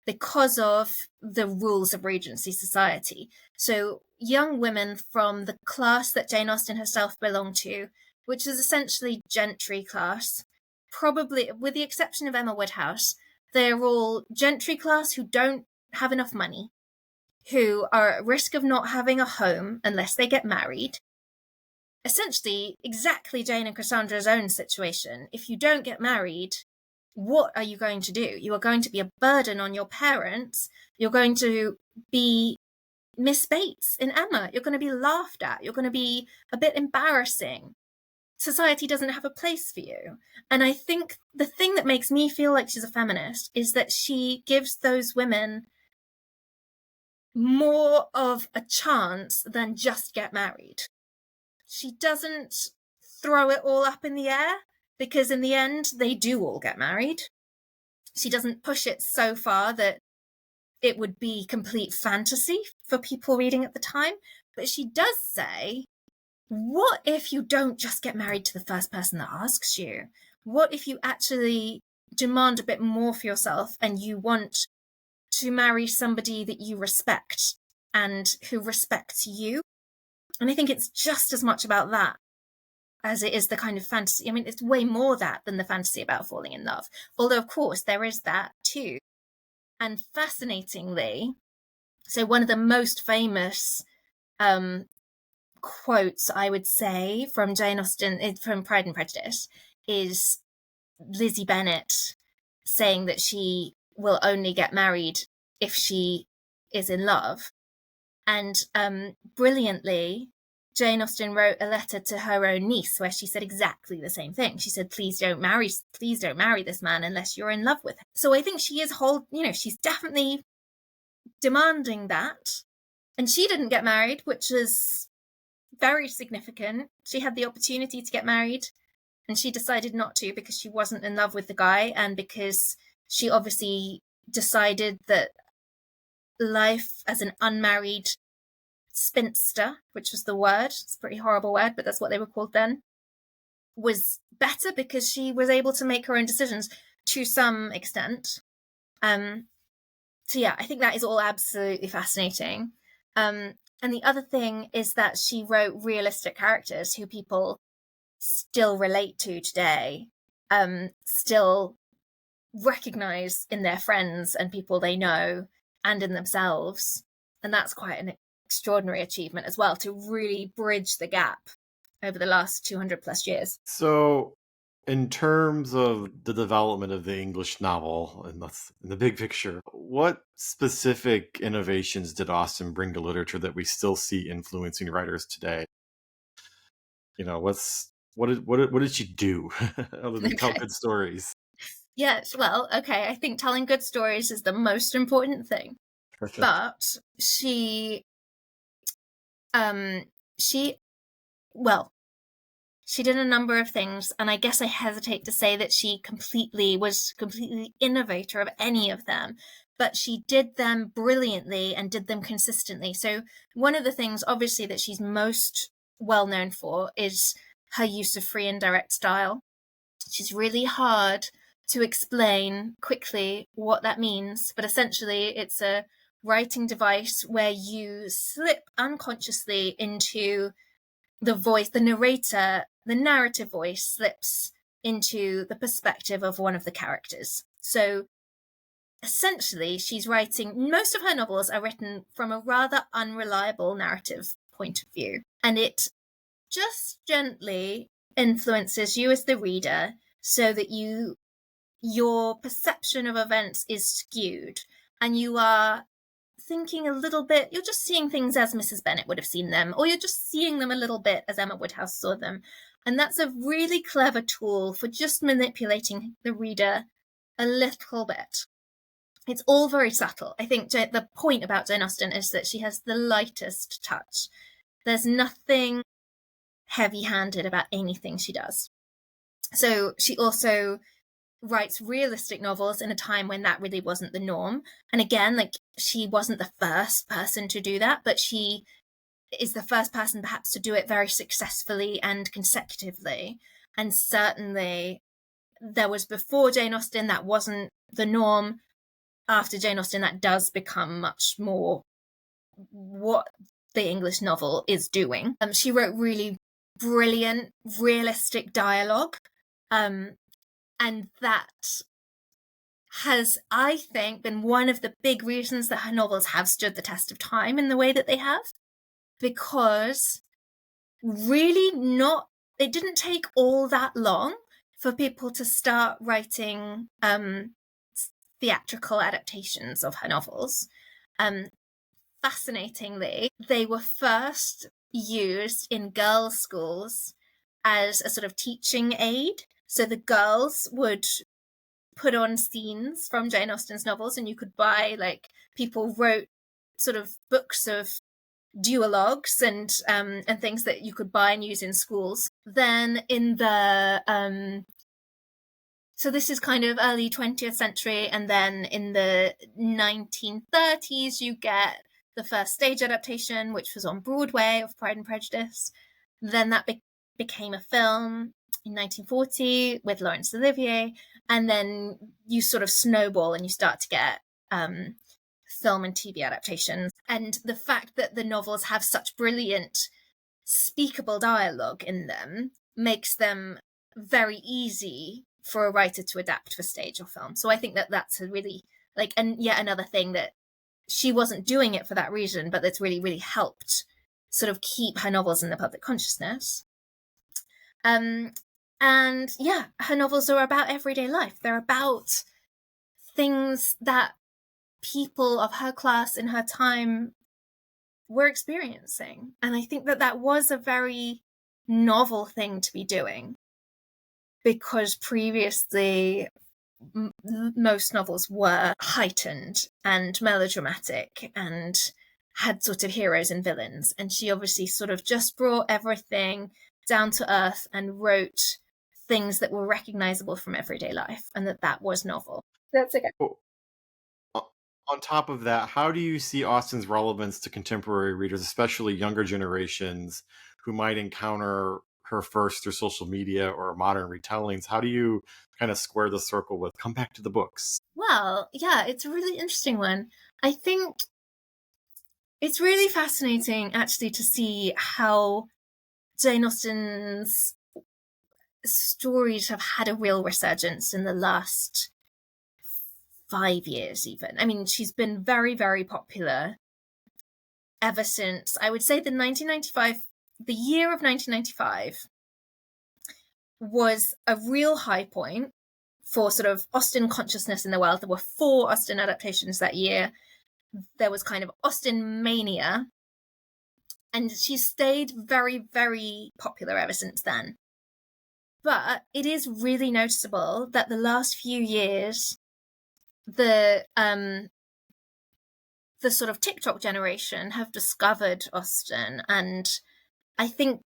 because of the rules of Regency society. So young women from the class that Jane Austen herself belonged to, which is essentially gentry class, probably with the exception of Emma Woodhouse, they're all gentry class who don't have enough money, who are at risk of not having a home unless they get married. Essentially, exactly Jane and Cassandra's own situation. If you don't get married, what are you going to do? You are going to be a burden on your parents. You're going to be Miss Bates in Emma. You're going to be laughed at. You're going to be a bit embarrassing. Society doesn't have a place for you. And I think the thing that makes me feel like she's a feminist is that she gives those women more of a chance than just get married. She doesn't throw it all up in the air, because in the end, they do all get married. She doesn't push it so far that it would be complete fantasy for people reading at the time. But she does say, what if you don't just get married to the first person that asks you? What if you actually demand a bit more for yourself and you want to marry somebody that you respect and who respects you? And I think it's just as much about that as it is the kind of fantasy. I mean, it's way more that than the fantasy about falling in love. Although, of course, there is that too. And fascinatingly, so one of the most famous quotes, I would say, from Jane Austen, from Pride and Prejudice, is Lizzie Bennet saying that she will only get married if she is in love. And brilliantly, Jane Austen wrote a letter to her own niece where she said exactly the same thing. She said, please don't marry this man unless you're in love with him. So I think she is she's definitely demanding that. And she didn't get married, which was very significant. She had the opportunity to get married and she decided not to because she wasn't in love with the guy, and because she obviously decided that life as an unmarried spinster, which was the word, it's a pretty horrible word, but that's what they were called then, was better because she was able to make her own decisions to some extent. So yeah, I think that is all absolutely fascinating. And the other thing is that she wrote realistic characters who people still relate to today, still recognize in their friends and people they know and in themselves. And that's quite an extraordinary achievement as well, to really bridge the gap over the last 200 plus years. So, in terms of the development of the English novel, and that's in the big picture, what specific innovations did Austen bring to literature that we still see influencing writers today? You know, what did she do other than tell good stories? Yes, well, okay, I think telling good stories is the most important thing. But she she well, she did a number of things, and I guess I hesitate to say that she was completely innovator of any of them, but she did them brilliantly and did them consistently. So one of the things, obviously, that she's most well known for is her use of free and direct style. She's really hard to explain quickly what that means, but essentially it's a writing device where you slip unconsciously into the voice, the narrator, the narrative voice slips into the perspective of one of the characters. So essentially, she's writing, most of her novels are written from a rather unreliable narrative point of view, and it just gently influences you as the reader so that your perception of events is skewed and you are thinking a little bit, you're just seeing things as Mrs. Bennet would have seen them, or you're just seeing them a little bit as Emma Woodhouse saw them. And that's a really clever tool for just manipulating the reader a little bit. It's all very subtle. I think the point about Jane Austen is that she has the lightest touch. There's nothing heavy-handed about anything she does. So she also writes realistic novels in a time when that really wasn't the norm. And again, like, she wasn't the first person to do that, but she is the first person perhaps to do it very successfully and consecutively. And certainly there was, before Jane Austen, that wasn't the norm. After Jane Austen, that does become much more what the English novel is doing. She wrote really brilliant, realistic dialogue. And that has, I think, been one of the big reasons that her novels have stood the test of time in the way that they have. Because really it didn't take all that long for people to start writing theatrical adaptations of her novels. Fascinatingly, they were first used in girls' schools as a sort of teaching aid. So the girls would put on scenes from Jane Austen's novels, and you could buy, like, people wrote sort of books of duologues and things that you could buy and use in schools. Then in the so this is kind of early 20th century, and then in the 1930s you get the first stage adaptation, which was on Broadway, of Pride and Prejudice. Then that became a film in 1940 with Laurence Olivier, and then you sort of snowball and you start to get film and TV adaptations. And the fact that the novels have such brilliant speakable dialogue in them makes them very easy for a writer to adapt for stage or film. So I think that that's a really, like, and yet another thing that she wasn't doing it for that reason, but that's really, really helped sort of keep her novels in the public consciousness. And yeah, her novels are about everyday life. They're about things that people of her class in her time were experiencing. And I think that that was a very novel thing to be doing, because previously most novels were heightened and melodramatic and had sort of heroes and villains. And she obviously sort of just brought everything down to earth and wrote things that were recognizable from everyday life, and that was novel. That's okay. On top of that, how do you see Austen's relevance to contemporary readers, especially younger generations who might encounter her first through social media or modern retellings? How do you kind of square the circle with come back to the books? Well, yeah, it's a really interesting one. I think it's really fascinating actually to see how Jane Austen's stories have had a real resurgence in the last 5 years, even. I mean, she's been very, very popular ever since, I would say, the 1995, the year of 1995 was a real high point for sort of Austen consciousness in the world. There were 4 Austen adaptations that year. There was kind of Austen mania, and she's stayed very, very popular ever since then. But it is really noticeable that the last few years, the sort of TikTok generation have discovered Austen, and I think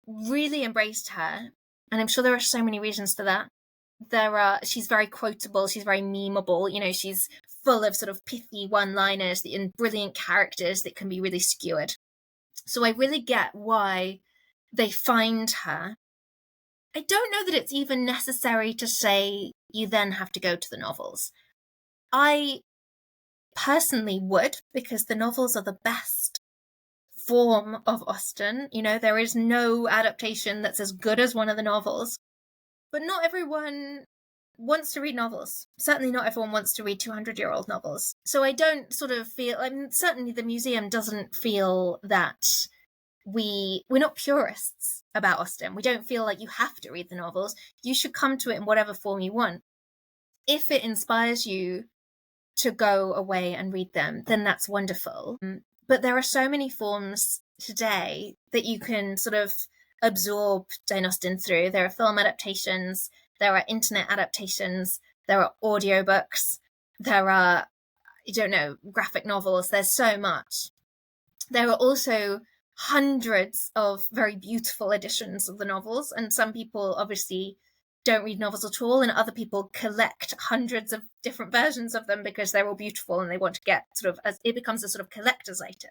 really embraced her. And I'm sure there are so many reasons for that. She's very quotable, she's very memeable, she's full of sort of pithy one-liners and brilliant characters that can be really skewered. So I really get why they find her. I don't know that it's even necessary to say you then have to go to the novels. I personally would, because the novels are the best form of Austen. There is no adaptation that's as good as one of the novels. But not everyone wants to read novels. Certainly not everyone wants to read 200-year-old novels. So I don't sort of feel, certainly the museum doesn't feel that we're not purists about Austen. We don't feel like you have to read the novels. You should come to it in whatever form you want. If it inspires you to go away and read them, then that's wonderful. But there are so many forms today that you can sort of absorb Jane Austen through. There are film adaptations, there are internet adaptations, there are audiobooks, there are, graphic novels. There's so much. There are also hundreds of very beautiful editions of the novels, and some people obviously don't read novels at all, and other people collect hundreds of different versions of them because they're all beautiful and they want to get it becomes a sort of collector's item.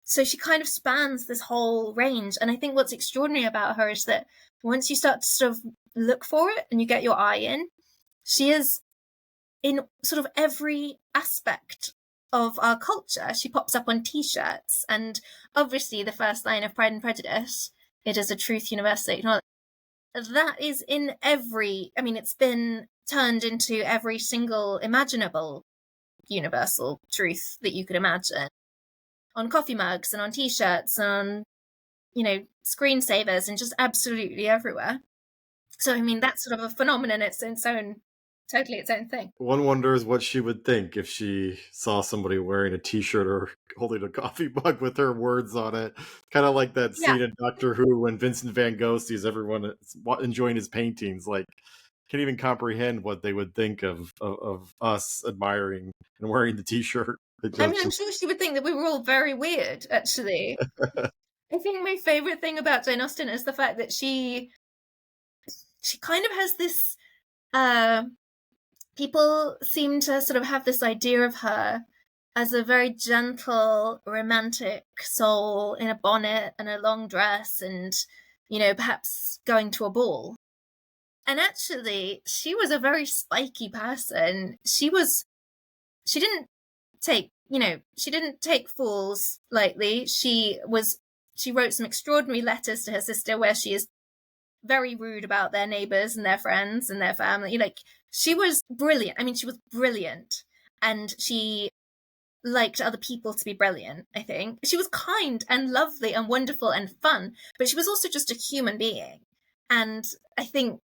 So she kind of spans this whole range. And I think what's extraordinary about her is that once you start to sort of look for it and you get your eye in, she is in sort of every aspect of our culture. She pops up on T-shirts, and obviously the first line of Pride and Prejudice, "It is a truth universally acknowledged," that is in it's been turned into every single imaginable universal truth that you could imagine, on coffee mugs and on T-shirts and on, screensavers and just absolutely everywhere. So, that's sort of a phenomenon. It's totally its own thing. One wonders what she would think if she saw somebody wearing a t-shirt or holding a coffee mug with her words on it. Kind of like that Yeah. scene in Doctor Who when Vincent van Gogh sees everyone enjoying his paintings. Like, can't even comprehend what they would think of us admiring and wearing the t-shirt. I'm sure she would think that we were all very weird, actually. I think my favorite thing about Jane Austen is the fact that she kind of has this, people seem to sort of have this idea of her as a very gentle, romantic soul in a bonnet and a long dress and, perhaps going to a ball. And actually, she was a very spiky person. She didn't take fools lightly. She wrote some extraordinary letters to her sister where she is very rude about their neighbors and their friends and their family. She was brilliant. She was brilliant, and she liked other people to be brilliant. I think she was kind and lovely and wonderful and fun, but she was also just a human being. And I think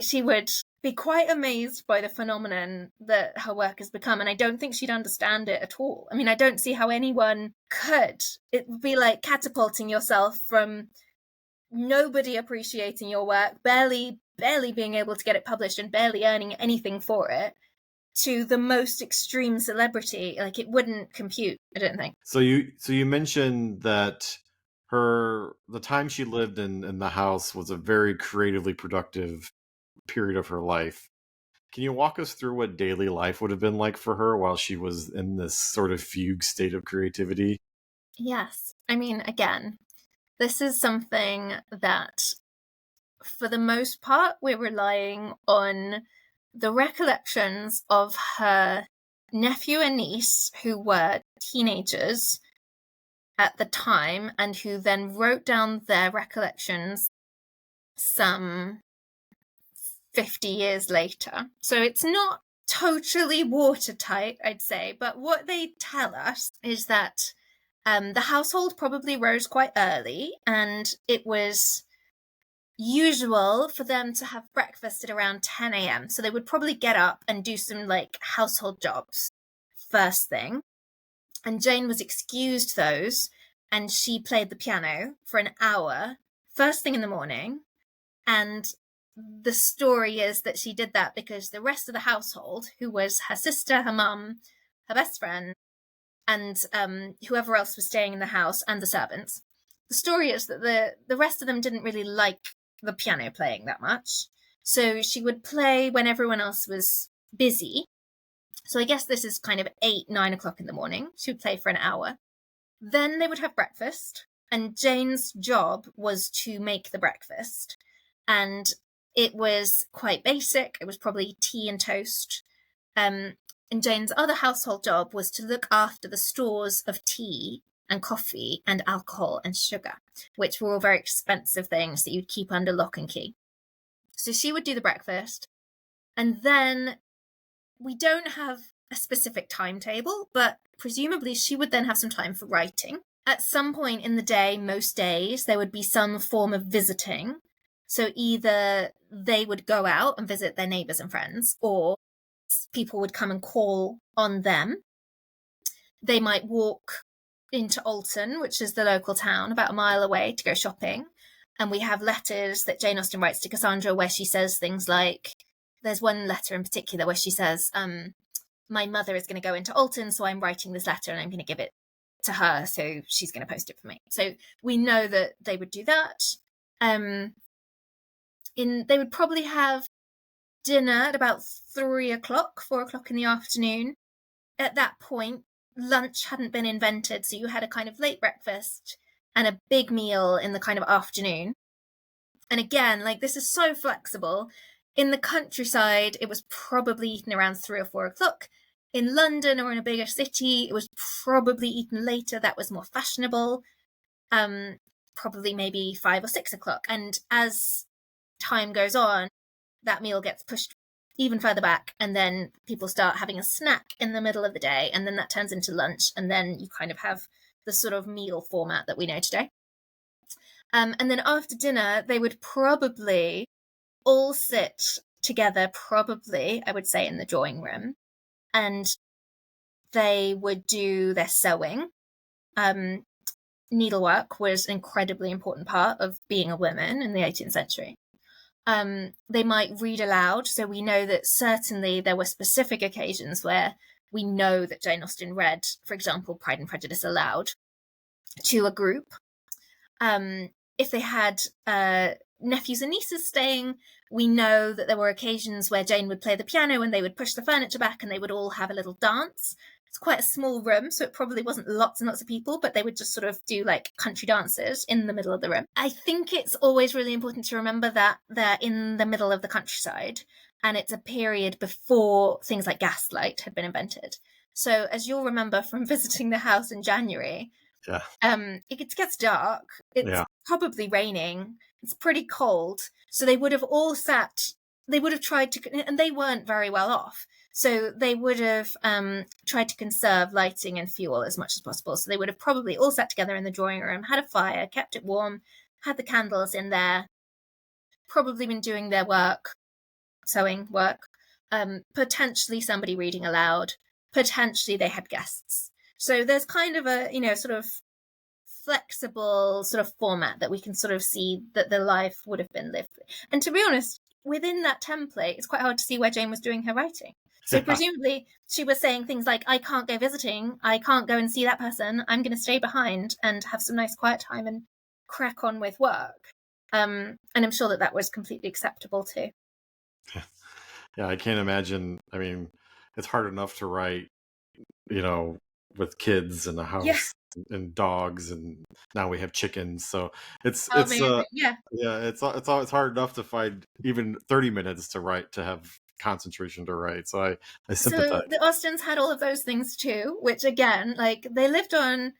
she would be quite amazed by the phenomenon that her work has become. And I don't think she'd understand it at all. I don't see how anyone could. It would be like catapulting yourself from nobody appreciating your work, barely being able to get it published and barely earning anything for it, to the most extreme celebrity. Like, it wouldn't compute, I don't think. So you mentioned that the time she lived in the house was a very creatively productive period of her life. Can you walk us through what daily life would have been like for her while she was in this sort of fugue state of creativity? Yes. I mean, again, this is something that, for the most part, we're relying on the recollections of her nephew and niece, who were teenagers at the time and who then wrote down their recollections some 50 years later. So it's not totally watertight, I'd say, but what they tell us is that the household probably rose quite early, and it was usual for them to have breakfast at around 10 a.m. So they would probably get up and do some like household jobs first thing. And Jane was excused those, and she played the piano for an hour first thing in the morning. And the story is that she did that because the rest of the household, who was her sister, her mum, her best friend, and whoever else was staying in the house, and the servants, the story is that the rest of them didn't really like the piano playing that much. So she would play when everyone else was busy. So I guess this is kind of 8, 9 o'clock in the morning. She would play for an hour. Then they would have breakfast. And Jane's job was to make the breakfast. And it was quite basic. It was probably tea and toast. And Jane's other household job was to look after the stores of tea and coffee and alcohol and sugar, which were all very expensive things that you'd keep under lock and key. So she would do the breakfast. And then we don't have a specific timetable, but presumably she would then have some time for writing. At some point in the day, most days, there would be some form of visiting. So either they would go out and visit their neighbours and friends, or people would come and call on them. They might walk into Alton, which is the local town about a mile away, to go shopping. And we have letters that Jane Austen writes to Cassandra where she says things like, there's one letter in particular where she says, my mother is going to go into Alton, so I'm writing this letter and I'm going to give it to her, so she's going to post it for me. So we know that they would do that. They would probably have dinner at about 3 o'clock, 4 o'clock in the afternoon. At that point, lunch hadn't been invented, so you had a kind of late breakfast and a big meal in the kind of afternoon. And again, like, this is so flexible. In the countryside, it was probably eaten around 3 or 4 o'clock. In London or in a bigger city, it was probably eaten later. That was more fashionable. Probably maybe 5 or 6 o'clock. And as time goes on, that meal gets pushed even further back, and then people start having a snack in the middle of the day, and then that turns into lunch, and then you kind of have the sort of meal format that we know today. And then after dinner, they would probably all sit together, probably, I would say, in the drawing room, and they would do their sewing. Needlework was an incredibly important part of being a woman in the 18th century. They might read aloud. So we know that certainly there were specific occasions where we know that Jane Austen read, for example, Pride and Prejudice aloud to a group. If they had nephews and nieces staying, we know that there were occasions where Jane would play the piano and they would push the furniture back and they would all have a little dance. It's quite a small room, so it probably wasn't lots and lots of people, but they would just sort of do like country dances in the middle of the room. I think it's always really important to remember that they're in the middle of the countryside, and it's a period before things like gaslight had been invented. So as you'll remember from visiting the house in January, it gets dark. It's probably raining. It's pretty cold. So they would have all sat, they would have tried to, and they weren't very well off. So they would have tried to conserve lighting and fuel as much as possible. So they would have probably all sat together in the drawing room, had a fire, kept it warm, had the candles in there, probably been doing their work, sewing work, potentially somebody reading aloud, potentially they had guests. So there's kind of a, sort of flexible sort of format that we can sort of see that the life would have been lived. And to be honest, within that template, it's quite hard to see where Jane was doing her writing. So presumably she was saying things like, I can't go visiting, I can't go and see that person, I'm going to stay behind and have some nice quiet time and crack on with work. And I'm sure that was completely acceptable too. Yeah, I can't imagine. I mean, it's hard enough to write, you know, with kids in the Yeah, house and dogs, and now we have chickens. So it's amazing. Yeah. yeah, it's hard enough to find even 30 minutes to write, to have concentration to write. So I So sympathize. the Austens had all of those things too, which again, like they lived on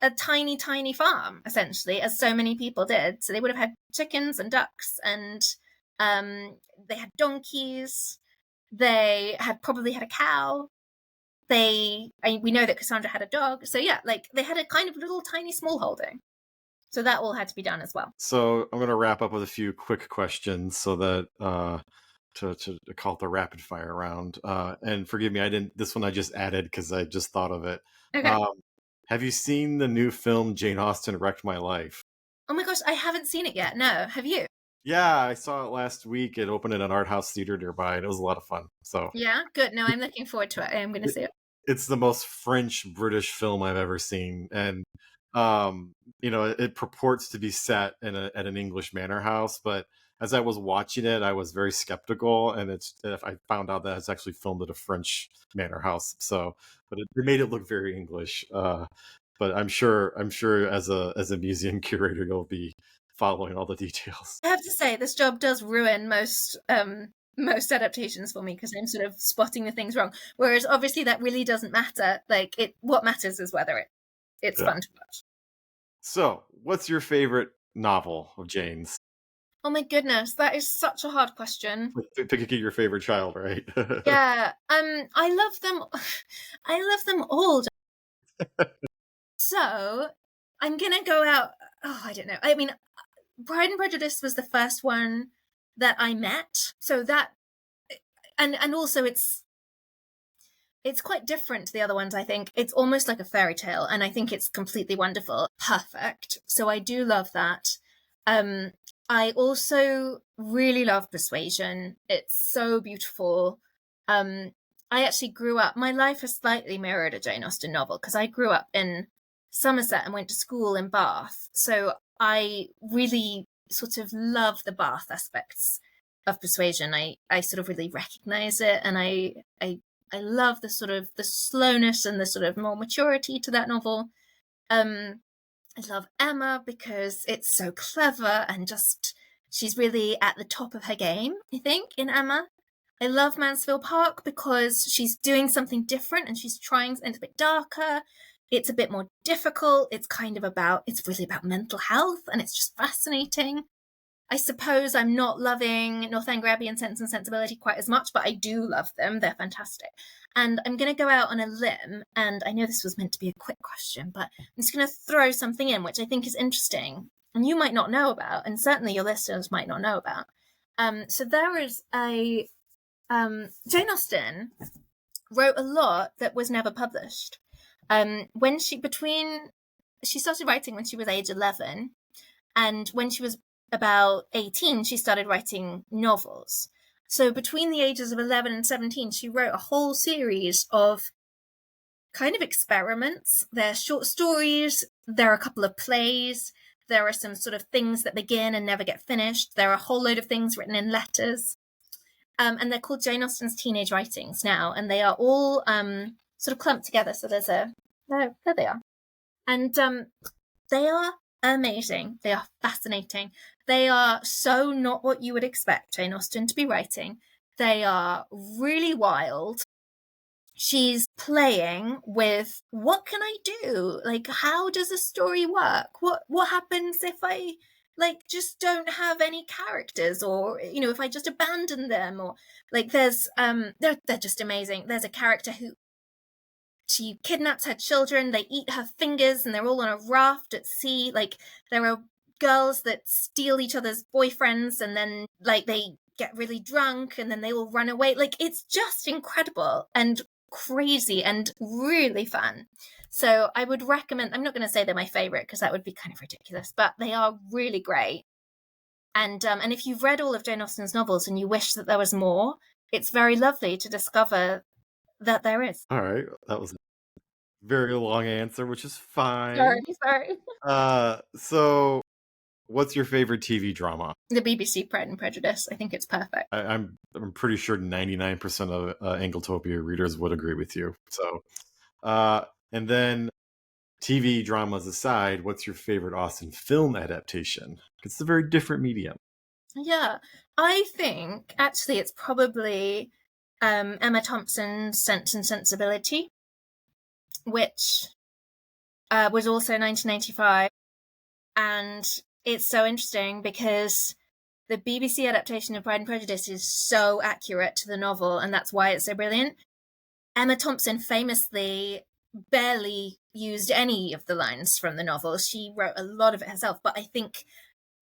a tiny, tiny farm, essentially, as so many people did. So they would have had chickens and ducks, and um, they had donkeys. They had probably had a cow. We know that Cassandra had a dog. So yeah, like they had a kind of little tiny small holding. So that all had to be done as well. So I'm going to wrap up with a few quick questions so that to call it the rapid fire round. And forgive me, I didn't. This one I just added because I just thought of it. Okay. Um, have you seen the new film Jane Austen Wrecked My Life? Oh my gosh, I haven't seen it yet. No, have you? Yeah, I saw it last week. It opened at an art house theater nearby, and it was a lot of fun. So Yeah, good. No, I'm looking forward to it. I am going to it, see it. it's the most French British film I've ever seen, and um, it purports to be set at an English manor house, but as I was watching it, I was very skeptical, and I found out that it's actually filmed at a French manor house. So, but it made it look very English. But I'm sure as a museum curator, you'll be following all the details. I have to say, this job does ruin most adaptations for me because I'm sort of spotting the things wrong. Whereas obviously that really doesn't matter. Like what matters is whether it's Yeah. fun to watch. So, what's your favorite novel of Jane's? Oh my goodness, that is such a hard question. Pick your favorite child, right? Yeah, I love them. I love them all. So I'm gonna go out. Oh, I don't know. I mean, Pride and Prejudice was the first one that I met. So that and also it's quite different to the other ones, I think. It's almost like a fairy tale, and I think it's completely wonderful. Perfect. So I do love that. Um, I also really love Persuasion. It's so beautiful. Um, I actually grew up, my life has slightly mirrored a Jane Austen novel because I grew up in Somerset and went to school in Bath. So I really sort of love the Bath aspects of Persuasion. I sort of really recognize it, and I love the sort of the slowness and the sort of more maturity to that novel. Um, I love Emma because it's so clever and just she's really at the top of her game, I think, in Emma. I love Mansfield Park because she's doing something different and she's trying something a bit darker. It's a bit more difficult. It's really about mental health and it's just fascinating. I suppose I'm not loving Northanger Abbey and Sense and Sensibility quite as much, but I do love them. They're fantastic. And I'm going to go out on a limb, and I know this was meant to be a quick question, but I'm just going to throw something in which I think is interesting and you might not know about, and certainly your listeners might not know about. So there is a Jane Austen wrote a lot that was never published. When she started writing when she was age 11, and when she was about 18, she started writing novels. So between the ages of 11 and 17, she wrote a whole series of kind of experiments. They're short stories, there are a couple of plays, there are some sort of things that begin and never get finished, there are a whole load of things written in letters. And they're called Jane Austen's Teenage Writings now, and they are all sort of clumped together. So there they are. And they are amazing. They are fascinating. They are so not what you would expect Jane Austen to be writing. They are really wild. She's playing with what can I do? Like, how does a story work? What happens if I like just don't have any characters, or if I just abandon them, or like they're just amazing. There's a character who she kidnaps her children, they eat her fingers, and they're all on a raft at sea. Like, there are girls that steal each other's boyfriends, and then like they get really drunk and then they all run away. Like, it's just incredible and crazy and really fun. So I would recommend, I'm not going to say they're my favorite because that would be kind of ridiculous, but they are really great. And if you've read all of Jane Austen's novels and you wish that there was more, it's very lovely to discover that there is. All right, that was a very long answer, which is fine. Sorry. So What's your favorite TV drama? The BBC Pride and Prejudice. I think it's perfect. I'm pretty sure 99% of Anglotopia readers would agree with you. So, and then TV dramas aside, what's your favorite Austen film adaptation? It's a very different medium. Yeah, I think actually it's probably Emma Thompson's Sense and Sensibility, which was also 1995. And it's so interesting because the BBC adaptation of Pride and Prejudice is so accurate to the novel, and that's why it's so brilliant. Emma Thompson famously barely used any of the lines from the novel. She wrote a lot of it herself, but I think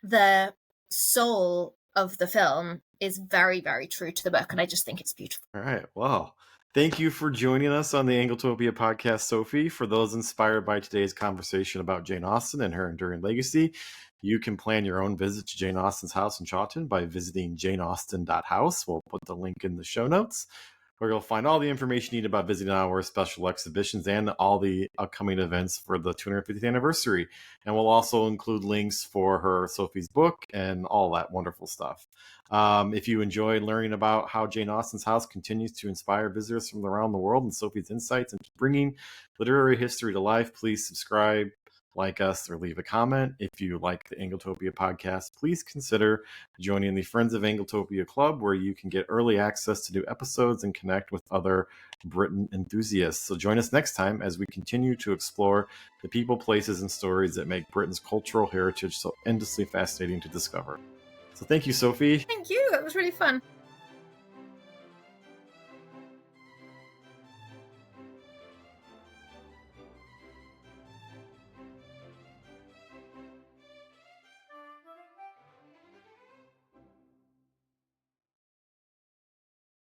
the soul of the film is very, very true to the book, and I just think it's beautiful. All right. Well, thank you for joining us on the Anglotopia podcast, Sophie. For those inspired by today's conversation about Jane Austen and her enduring legacy, you can plan your own visit to Jane Austen's house in Chawton by visiting janeausten.house. We'll put the link in the show notes, where you'll find all the information you need about visiting our special exhibitions and all the upcoming events for the 250th anniversary. And we'll also include links for her Sophie's book and all that wonderful stuff. If you enjoy learning about how Jane Austen's house continues to inspire visitors from around the world and Sophie's insights into bringing literary history to life, please subscribe, like us, or leave a comment. If you like the Anglotopia podcast, please consider joining the Friends of Anglotopia Club, where you can get early access to new episodes and connect with other Britain enthusiasts. So join us next time as we continue to explore the people, places, and stories that make Britain's cultural heritage so endlessly fascinating to discover. So thank you, Sophie. Thank you. That was really fun.